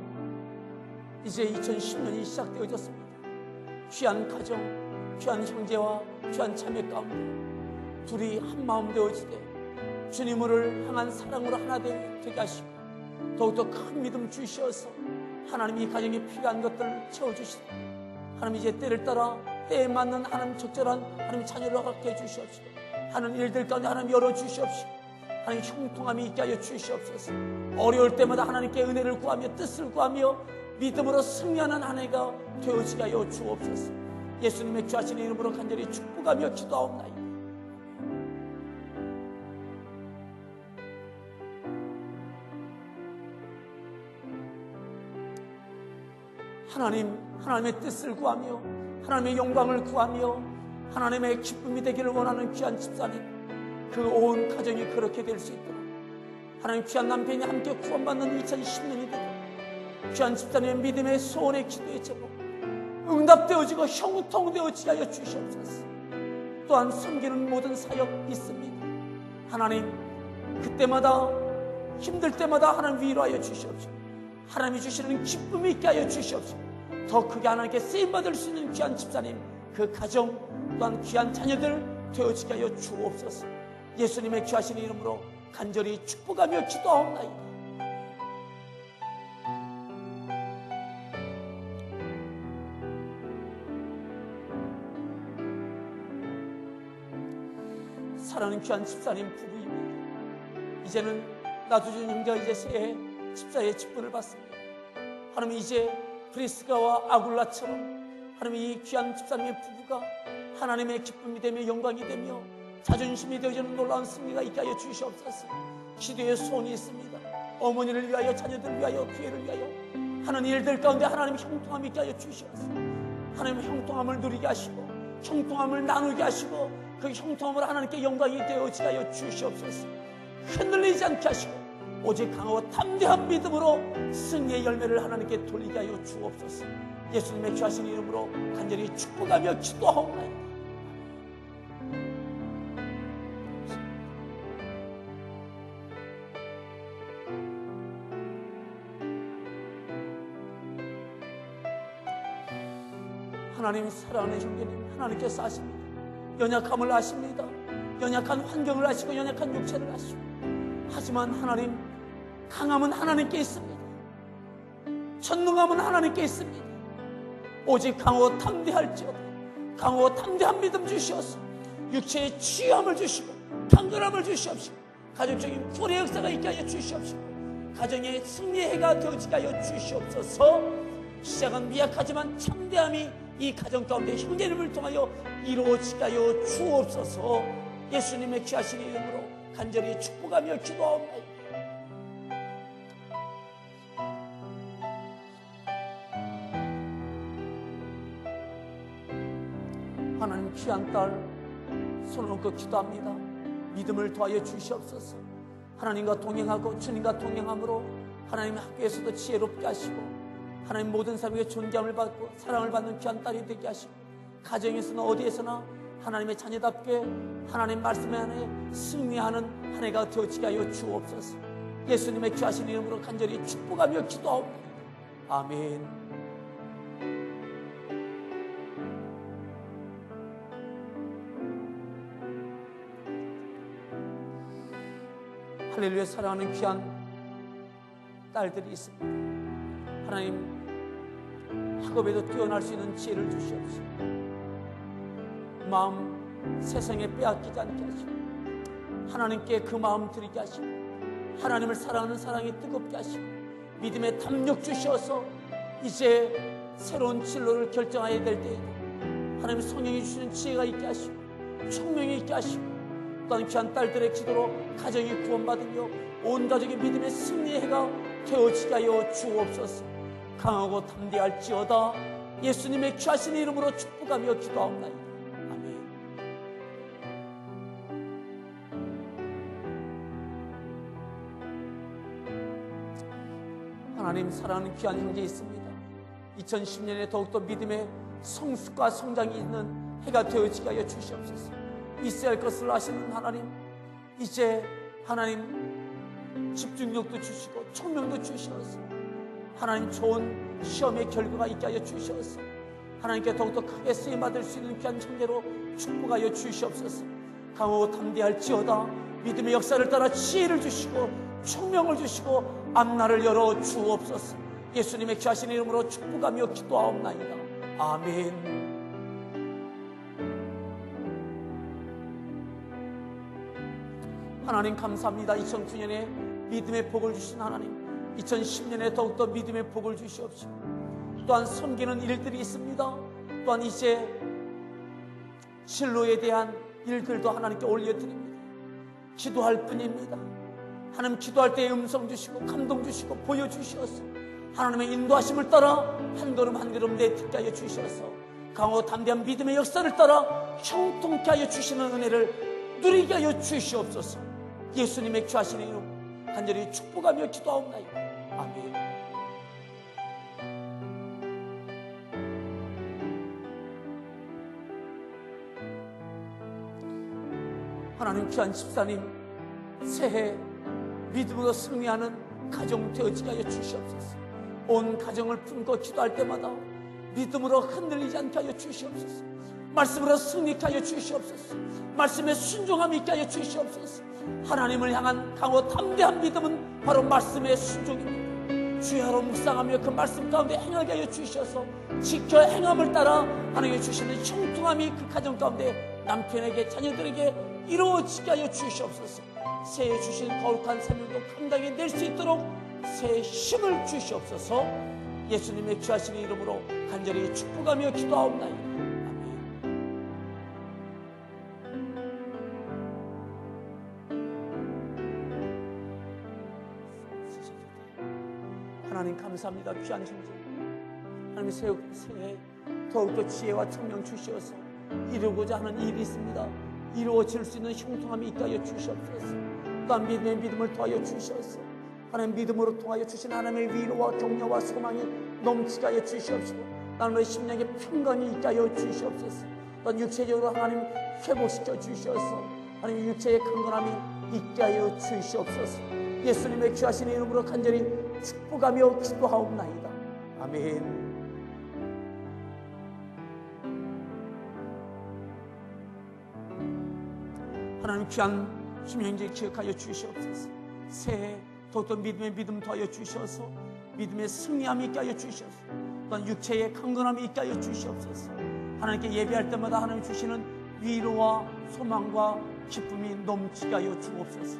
이제 2010년이 시작되어졌습니다. 귀한 가정, 귀한 형제와 귀한 자매 가운데 둘이 한마음 되어지되 주님을 향한 사랑으로 하나 되게 하시고 더욱더 큰 믿음 주시어서 하나님 이 가정에 필요한 것들을 채워주시고 하나님 이제 때를 따라 때에 맞는 하나님 적절한 하나님 자녀를 갖게 해주시옵시고 하는 일들 가운데 하나님 열어주시옵시고 하나님 형통함이 있게 하여 주시옵소서. 어려울 때마다 하나님께 은혜를 구하며 뜻을 구하며 믿음으로 승리하는 한 해가 되어지게 하여 주옵소서. 예수님의 귀하신 이름으로 간절히 축복하며 기도하옵나이다. 하나님, 하나님의 뜻을 구하며 하나님의 영광을 구하며 하나님의 기쁨이 되기를 원하는 귀한 집사님, 그 온 가정이 그렇게 될 수 있도록 하나님 귀한 남편이 함께 구원받는 2010년이 되고 귀한 집사님의 믿음의 소원의 기도의 제목 응답되어지고 형통되어지게 하여 주시옵소서. 또한 섬기는 모든 사역 있습니다. 하나님 그때마다 힘들 때마다 하나님 위로하여 주시옵시고 하나님이 주시는 기쁨이 있게 하여 주시옵시고 더 크게 하나님께 쓰임받을 수 있는 귀한 집사님, 그 가정 또한 귀한 자녀들 되어지게 하여 주옵소서. 예수님의 귀하신 이름으로 간절히 축복하며 기도하옵나이다. 사랑하는 귀한 집사님 부부입니다. 이제는 놔두준 형제가 이제 새해 집사의 직분을 받습니다. 하나님 이제 프리스가와 아굴라처럼 하나님 이 귀한 집사님의 부부가 하나님의 기쁨이 되며 영광이 되며 자존심이 되어지는 놀라운 승리가 있게 하여 주시옵소서. 기도의 소원이 있습니다. 어머니를 위하여 자녀들을 위하여 교회를 위하여 하는 일들 가운데 하나님 형통함이 있게 하여 주시옵소서. 하나님 형통함을 누리게 하시고 형통함을 나누게 하시고 그 형통함으로 하나님께 영광이 되어지게 하여 주시옵소서. 흔들리지 않게 하시고 오직 강하고 담대한 믿음으로 승리의 열매를 하나님께 돌리게 하여 주옵소서. 예수님의 귀하신 이름으로 간절히 축복하며 기도하옵나이다. 하나님 사랑하는 형제님, 하나님께서 아십니다. 연약함을 아십니다. 연약한 환경을 아시고 연약한 육체를 아시고 하지만 하나님 강함은 하나님께 있습니다. 전능함은 하나님께 있습니다. 오직 강하고 담대할지어다. 강하고 담대한 믿음 주시옵소서. 육체의 취함을 주시고 강건함을 주시옵시고 가족적인 구원의 역사가 있게 하여 주시옵시고 가정의 승리의 해가 되어지게 하여 주시옵소서. 시작은 미약하지만 참대함이 이 가정 가운데 형제님을 통하여 이루어지게 하여 주옵소서. 예수님의 귀하신 이름으로 간절히 축복하며 기도하옵나이다. 하나님 귀한 딸 손을 얹고 기도합니다. 믿음을 더하여 주시옵소서. 하나님과 동행하고 주님과 동행함으로 하나님 학교에서도 지혜롭게 하시고 하나님 모든 사람에게 존경을 받고 사랑을 받는 귀한 딸이 되게 하시고 가정에서나 어디에서나 하나님의 자녀답게 하나님 말씀에 안에 승리하는 한 해가 되어지게 하여 주옵소서. 예수님의 귀하신 이름으로 간절히 축복하며 기도하옵나이다. 아멘. 할렐루야. 사랑하는 귀한 딸들이 있습니다. 하나님 학업에도 뛰어날 수 있는 지혜를 주시옵시고 마음 세상에 빼앗기지 않게 하시고 하나님께 그 마음 드리게 하시고 하나님을 사랑하는 사랑이 뜨겁게 하시고 믿음의 담력 주셔서 이제 새로운 진로를 결정해야 될 때에도 하나님 성령이 주시는 지혜가 있게 하시고 총명이 있게 하시고 또한 귀한 딸들의 기도로 가정이 구원받으며 온 가족의 믿음의 승리의 해가 되어지게 하여 주옵소서. 강하고 담대할지어다. 예수님의 귀하신 이름으로 축복하며 기도하옵나이다. 아멘. 하나님 사랑하는 귀한 형제 있습니다. 2010년에 더욱더 믿음의 성숙과 성장이 있는 해가 되어지게 하여 주시옵소서. 있어야 할 것을 아시는 하나님, 이제 하나님 집중력도 주시고 총명도 주시옵소서. 하나님 좋은 시험의 결과가 있게 하여 주시옵소서. 하나님께 더욱더 크게 쓰임받을 수 있는 귀한 형제로 축복하여 주시옵소서. 강하고 담대할지어다. 믿음의 역사를 따라 지혜를 주시고 총명을 주시고 앞날을 열어 주옵소서. 예수님의 귀하신 이름으로 축복하며 기도하옵나이다. 아멘. 하나님 감사합니다. 2009년에 믿음의 복을 주신 하나님, 2010년에 더욱더 믿음의 복을 주시옵시고 또한 섬기는 일들이 있습니다. 또한 이제 진로에 대한 일들도 하나님께 올려드립니다. 기도할 뿐입니다. 하나님 기도할 때에 음성 주시고 감동 주시고 보여주시어서 하나님의 인도하심을 따라 한 걸음 한 걸음 내딛게 하여 주시어서 강하고 담대한 믿음의 역사를 따라 형통케 하여 주시는 은혜를 누리게 하여 주시옵소서. 예수님의 귀하신 이름 간절히 축복하며 기도하옵나이다. 아멘. 하나님 귀한 집사님, 새해 믿음으로 승리하는 가정 되어지게 하여 주시옵소서. 온 가정을 품고 기도할 때마다 믿음으로 흔들리지 않게 하여 주시옵소서. 말씀으로 승리케 하여 주시옵소서. 말씀에 순종함이 있게 하여 주시옵소서. 하나님을 향한 강하고 담대한 믿음은 바로 말씀의 순종입니다. 주야로 묵상하며 그 말씀 가운데 행하게 하여 주셔서 지켜 행함을 따라 하나님이 주시는 형통함이 그 가정 가운데 남편에게 자녀들에게 이루어지게 하여 주시옵소서. 새해 주신 거룩한 삶을도 감당해낼 수 있도록 새해 힘을 주시옵소서. 예수님의 귀하신 이름으로 간절히 축복하며 기도하옵나이다. 하나님 감사합니다. 귀한 형제 하나님 새해 더욱더 지혜와 총명 주시어서 이루고자 하는 일이 있습니다. 이루어질 수 있는 형통함이 있게 하여 주시옵소서. 또한 믿음의 믿음을 더하여 주시옵소서. 하나님 믿음으로 통하여 주신 하나님의 위로와 격려와 소망이 넘치게 하여 주시옵시고 나님의 심령의 평강이 있게 하여 주시옵소서. 또한 육체적으로 하나님 회복시켜 주시옵소서. 하나님 육체의 강건함이 있게 하여 주시옵소서. 예수님의 귀하신 이름으로 간절히 축복하며 기도하옵나이다. 아멘. 하나님 귀한 심형제 기억하여 주시옵소서. 새해 더욱더 믿음의 믿음 더하여 주셔서 믿음의 승리함이 있게 하여 주시옵소서. 또한 육체의 강건함이 있게 하여 주시옵소서. 하나님께 예배할 때마다 하나님 주시는 위로와 소망과 기쁨이 넘치게 하여 주옵소서.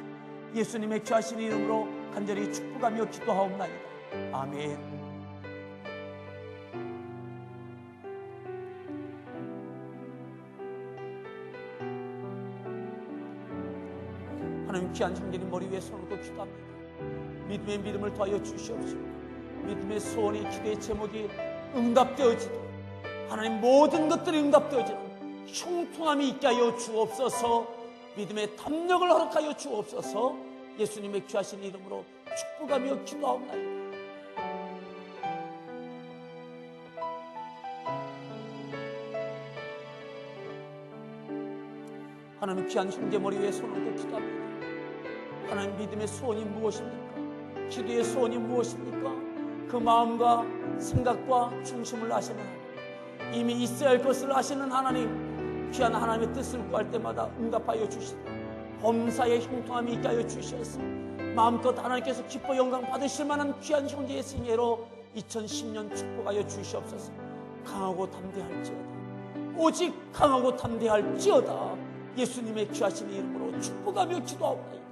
예수님의 귀하신 이름으로 간절히 축복하며 기도하옵나이다. 아멘. 하나님 귀한 형제님 머리 위에 손을 얹고 기도합니다. 믿음의 믿음을 더하여 주시옵시고 믿음의 소원이 기도의 제목이 응답되어지도록 하나님 모든 것들이 응답되어지도록 형통함이 있게 하여 주옵소서. 믿음의 담력을 허락하여 주옵소서. 예수님의 귀하신 이름으로 축복하며 기도하옵나이다. 하나님 귀한 형제 머리 위에 손을 얹고 기도합니다. 하나님 믿음의 소원이 무엇입니까? 기도의 소원이 무엇입니까? 그 마음과 생각과 중심을 아시는 하나님, 이미 있어야 할 것을 아시는 하나님, 귀한 하나님의 뜻을 구할 때마다 응답하여 주시고 범사의 형통함이 있게 하여 주셔서 마음껏 하나님께서 기뻐 영광 받으실 만한 귀한 형제의 생애로 2010년 축복하여 주시옵소서. 강하고 담대할지어다. 오직 강하고 담대할지어다. 예수님의 귀하신 이름으로 축복하며 기도하옵나이다.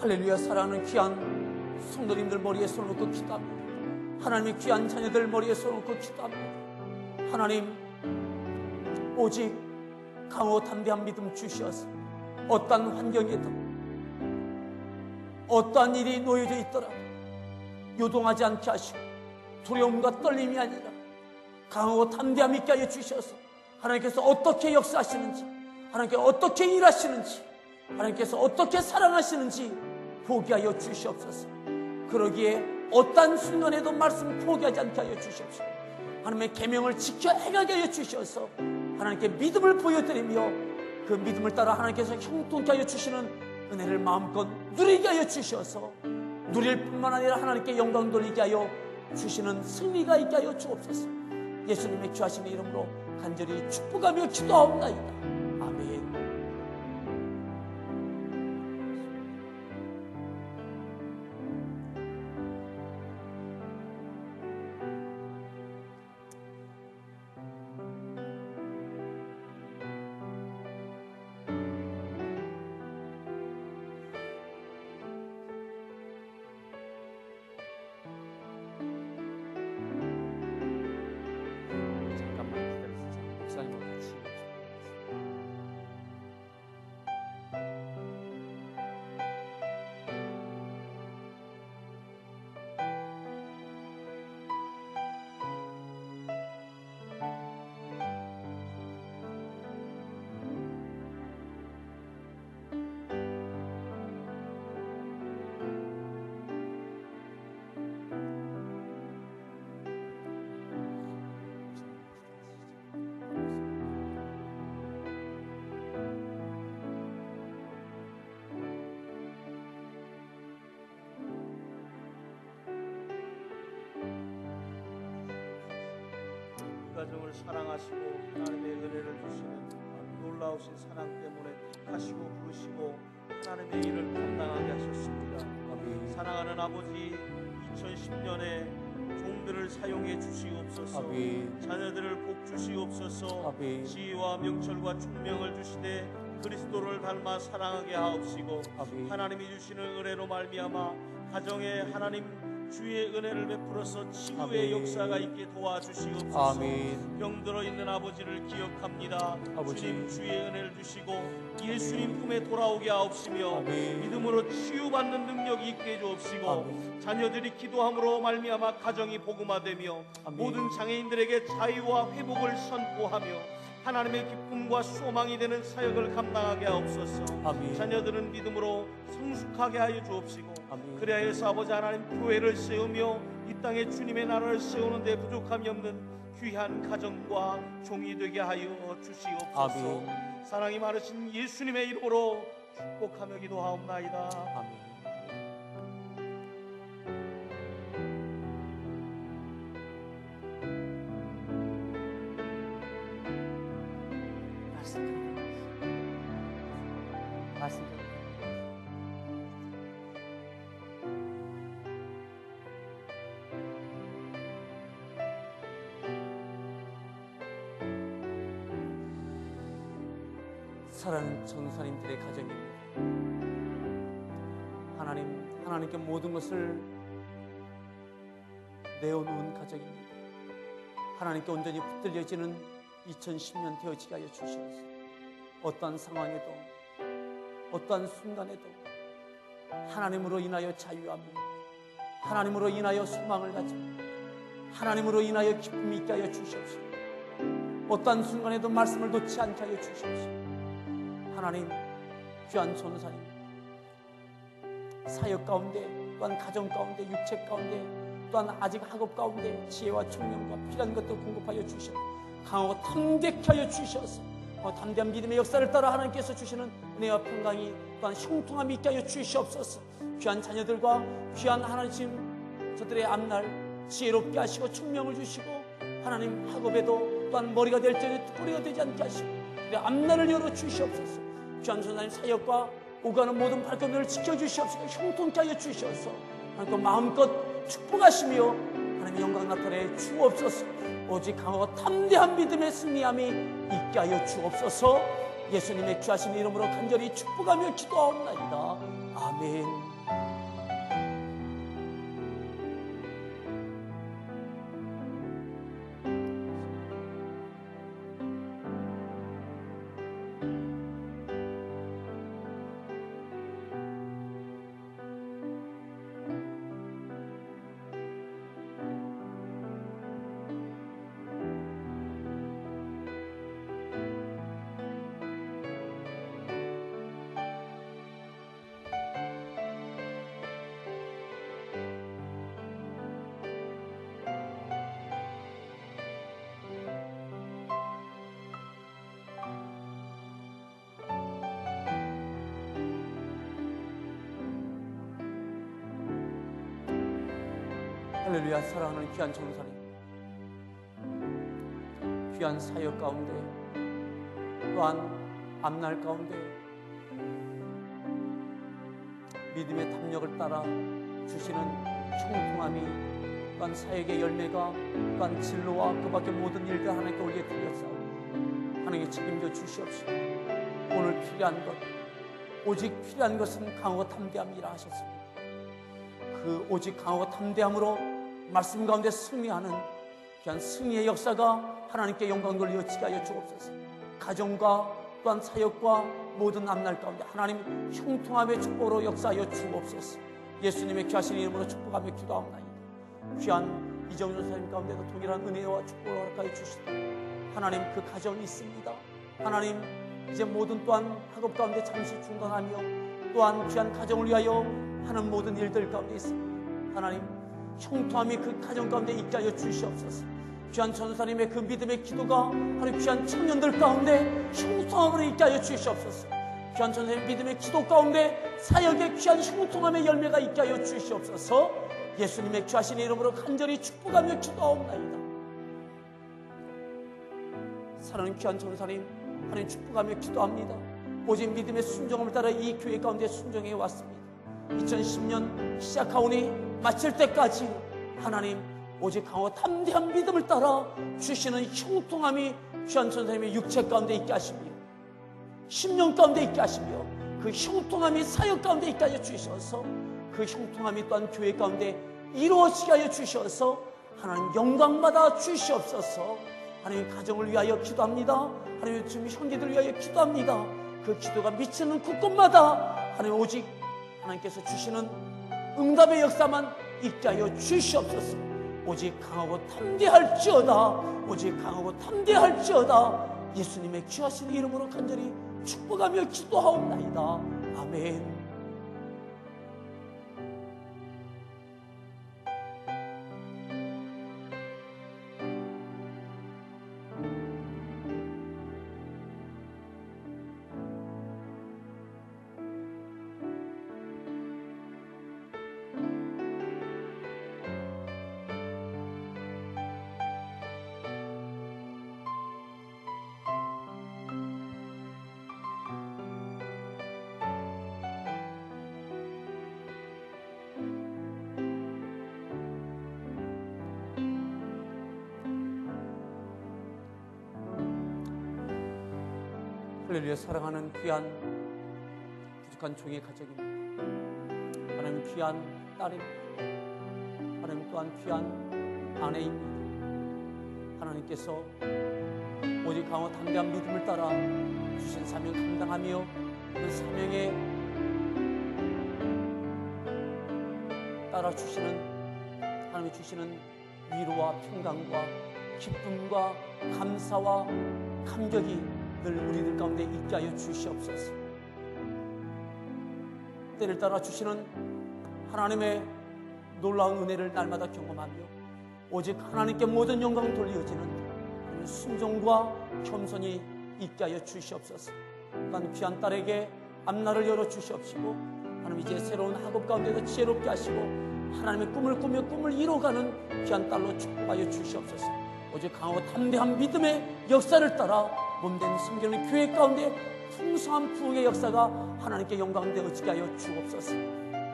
할렐루야. 사랑하는 귀한 성도님들 머리에 손을 얹고 기도합니다. 하나님의 귀한 자녀들 머리에 손을 얹고 기도합니다. 하나님, 오직 강하고 담대한 믿음 주시어서 어떠한 환경이든 어떠한 일이 놓여져 있더라도 요동하지 않게 하시고 두려움과 떨림이 아니라 강하고 담대함 있게 하여 주셔서 하나님께서 어떻게 역사하시는지, 하나님께서 어떻게 일하시는지, 하나님께서 어떻게 사랑하시는지 보게 하여 주시옵소서. 그러기에 어떠한 순간에도 말씀 포기하지 않게 하여 주시옵소서. 하나님의 계명을 지켜 행하게 하여 주셔서 하나님께 믿음을 보여드리며 그 믿음을 따라 하나님께서 형통케 하여 주시는 은혜를 마음껏 누리게 하여 주셔서 누릴 뿐만 아니라 하나님께 영광 돌리게 하여 주시는 승리가 있게 하여 주옵소서. 예수님의 귀하신 이름으로 간절히 축복하며 기도하옵나이다. 아멘. 가정을 사랑하시고 하나님의 은혜를 주시는 놀라우신 사랑 때문에 택하시고 부르시고 하나님의 일을 감당하게 하셨습니다. 아멘. 사랑하는 아버지, 2010년에 종들을 사용해 주시옵소서. 아멘. 자녀들을 복 주시옵소서. 아멘. 지혜와 명철과 총명을 주시되 그리스도를 닮아 사랑하게 하옵시고 아멘. 하나님이 주시는 은혜로 말미암아 가정에 하나님 주의 은혜를 베풀어서 치유의 아멘. 역사가 있게 도와주시옵소서. 아멘. 병들어 있는 아버지를 기억합니다. 아버지. 주님 주의 은혜를 주시고 예수님 품에 돌아오게 하옵시며 아멘. 믿음으로 치유받는 능력이 있게 해주옵시고 아멘. 자녀들이 기도함으로 말미암아 가정이 복음화되며 아멘. 모든 장애인들에게 자유와 회복을 선포하며 하나님의 기쁨과 소망이 되는 사역을 감당하게 하옵소서. 아멘. 자녀들은 믿음으로 성숙하게 하여 주옵시고 아멘. 그리하여서 아버지 하나님 교회를 세우며 이 땅에 주님의 나라를 세우는 데 부족함이 없는 귀한 가정과 종이 되게 하여 주시옵소서. 아멘. 사랑이 많으신 예수님의 이름으로 축복하며 기도하옵나이다. 아멘. 사랑하는 전사님들의 가정입니다. 하나님께 모든 것을 내어놓은 가정입니다. 하나님께 온전히 붙들려지는 2010년 되어지게 하여 주시옵소서. 어떠한 상황에도 어떠한 순간에도 하나님으로 인하여 자유하며 하나님으로 인하여 소망을 가지고 하나님으로 인하여 기쁨이 있게 하여 주시옵소서. 어떠한 순간에도 말씀을 놓지 않게 하여 주시옵소서. 하나님, 귀한 전사님 사역 가운데 또한 가정 가운데 육체 가운데 또한 아직 학업 가운데 지혜와 총명과 필요한 것도 공급하여 주셔 강하고 담대케 하여 주셔서 담대한 믿음의 역사를 따라 하나님께서 주시는 은혜와 평강이 또한 형통함이 있게 하여 주시옵소서. 귀한 자녀들과 귀한 하나님 저들의 앞날 지혜롭게 하시고 총명을 주시고 하나님 학업에도 또한 머리가 될 때에 뿌리가 되지 않게 하시고 그의 앞날을 열어 주시옵소서. 귀한 전사님 사역과 오가는 모든 발걸음을 지켜주시옵시고 형통케 하여 주셔서 하나님 마음껏 축복하시며 하나님 영광 나타내 주옵소서. 오직 강하고 담대한 믿음의 승리함이 있게 하여 주옵소서. 예수님의 귀하신 이름으로 간절히 축복하며 기도하옵나이다. 아멘. 할렐루야. 사랑하는 귀한 전사님, 귀한 사역 가운데 또한 앞날 가운데 믿음의 담력을 따라 주시는 형통함이 또한 사역의 열매가 또한 진로와 그 밖의 모든 일들 하나님께 올려드렸사오니 하나님께 책임져 주시옵시고 오늘 필요한 것 오직 필요한 것은 강하고 담대함이라 하셨습니다. 그 오직 강하고 담대함으로 말씀 가운데 승리하는 귀한 승리의 역사가 하나님께 영광 돌려지게 하여 주옵소서. 가정과 또한 사역과 모든 앞날 가운데 하나님 형통함의 축복으로 역사하여 주옵소서. 예수님의 귀하신 이름으로 축복하며 기도하옵나이다. 귀한 이정준 선생님 가운데도 동일한 은혜와 축복을 허락하여 주시다. 하나님 그 가정이 있습니다. 하나님 이제 모든 또한 학업 가운데 잠시 중단하며 또한 귀한 가정을 위하여 하는 모든 일들 가운데 있습니다. 하나님 형통함이 그 가정 가운데 있게 하여 주시옵소서. 귀한 전사님의 그 믿음의 기도가 하나님 귀한 청년들 가운데 형통함으로 있게 하여 주시옵소서. 귀한 전사님의 믿음의 기도 가운데 사역의 귀한 형통함의 열매가 있게 하여 주시옵소서. 예수님의 귀하신 이름으로 간절히 축복하며 기도하옵나이다. 사랑하는 귀한 전사님 하나님 축복하며 기도합니다. 오직 믿음의 순종을 따라 이 교회 가운데 순종해 왔습니다. 2010년 시작하오니 마칠 때까지 하나님 오직 강하고 담대한 믿음을 따라 주시는 형통함이 귀한 전사님의 육체 가운데 있게 하시며 심령 가운데 있게 하시며 그 형통함이 사역 가운데 있게 하여 주셔서 그 형통함이 또한 교회 가운데 이루어지게 하여 주셔서 하나님 영광받아 주시옵소서. 하나님 가정을 위하여 기도합니다. 하나님 지금 형제들을 위하여 기도합니다. 그 기도가 미치는 곳곳마다 하나님 오직 하나님께서 주시는 응답의 역사만 있게 하여 주시옵소서. 오직 강하고 담대할지어다. 오직 강하고 담대할지어다. 예수님의 귀하신 이름으로 간절히 축복하며 기도하옵나이다. 아멘. 할렐루야. 사랑하는 귀한 부족한 종의 가정입니다. 하나님 귀한 딸입니다. 하나님 또한 귀한 아내입니다. 하나님께서 오직 강하고 담대한 믿음을 따라 주신 사명 감당하며 그 사명에 따라 주시는 하나님이 주시는 위로와 평강과 기쁨과 감사와 감격이 늘 우리들 가운데 있게 하여 주시옵소서. 때를 따라 주시는 하나님의 놀라운 은혜를 날마다 경험하며 오직 하나님께 모든 영광 돌려지는 순종과 겸손이 있게 하여 주시옵소서. 또한 귀한 딸에게 앞날을 열어 주시옵시고 하나님 이제 새로운 학업 가운데도 지혜롭게 하시고 하나님의 꿈을 꾸며 꿈을 이뤄가는 귀한 딸로 축복하여 주시옵소서. 오직 강하고 담대한 믿음의 역사를 따라 몸된 성경의 교회 가운데 풍성한 부흥의 역사가 하나님께 영광되어지게 하여 주옵소서.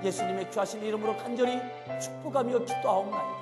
예수님의 귀하신 이름으로 간절히 축복하며 기도하옵나이다.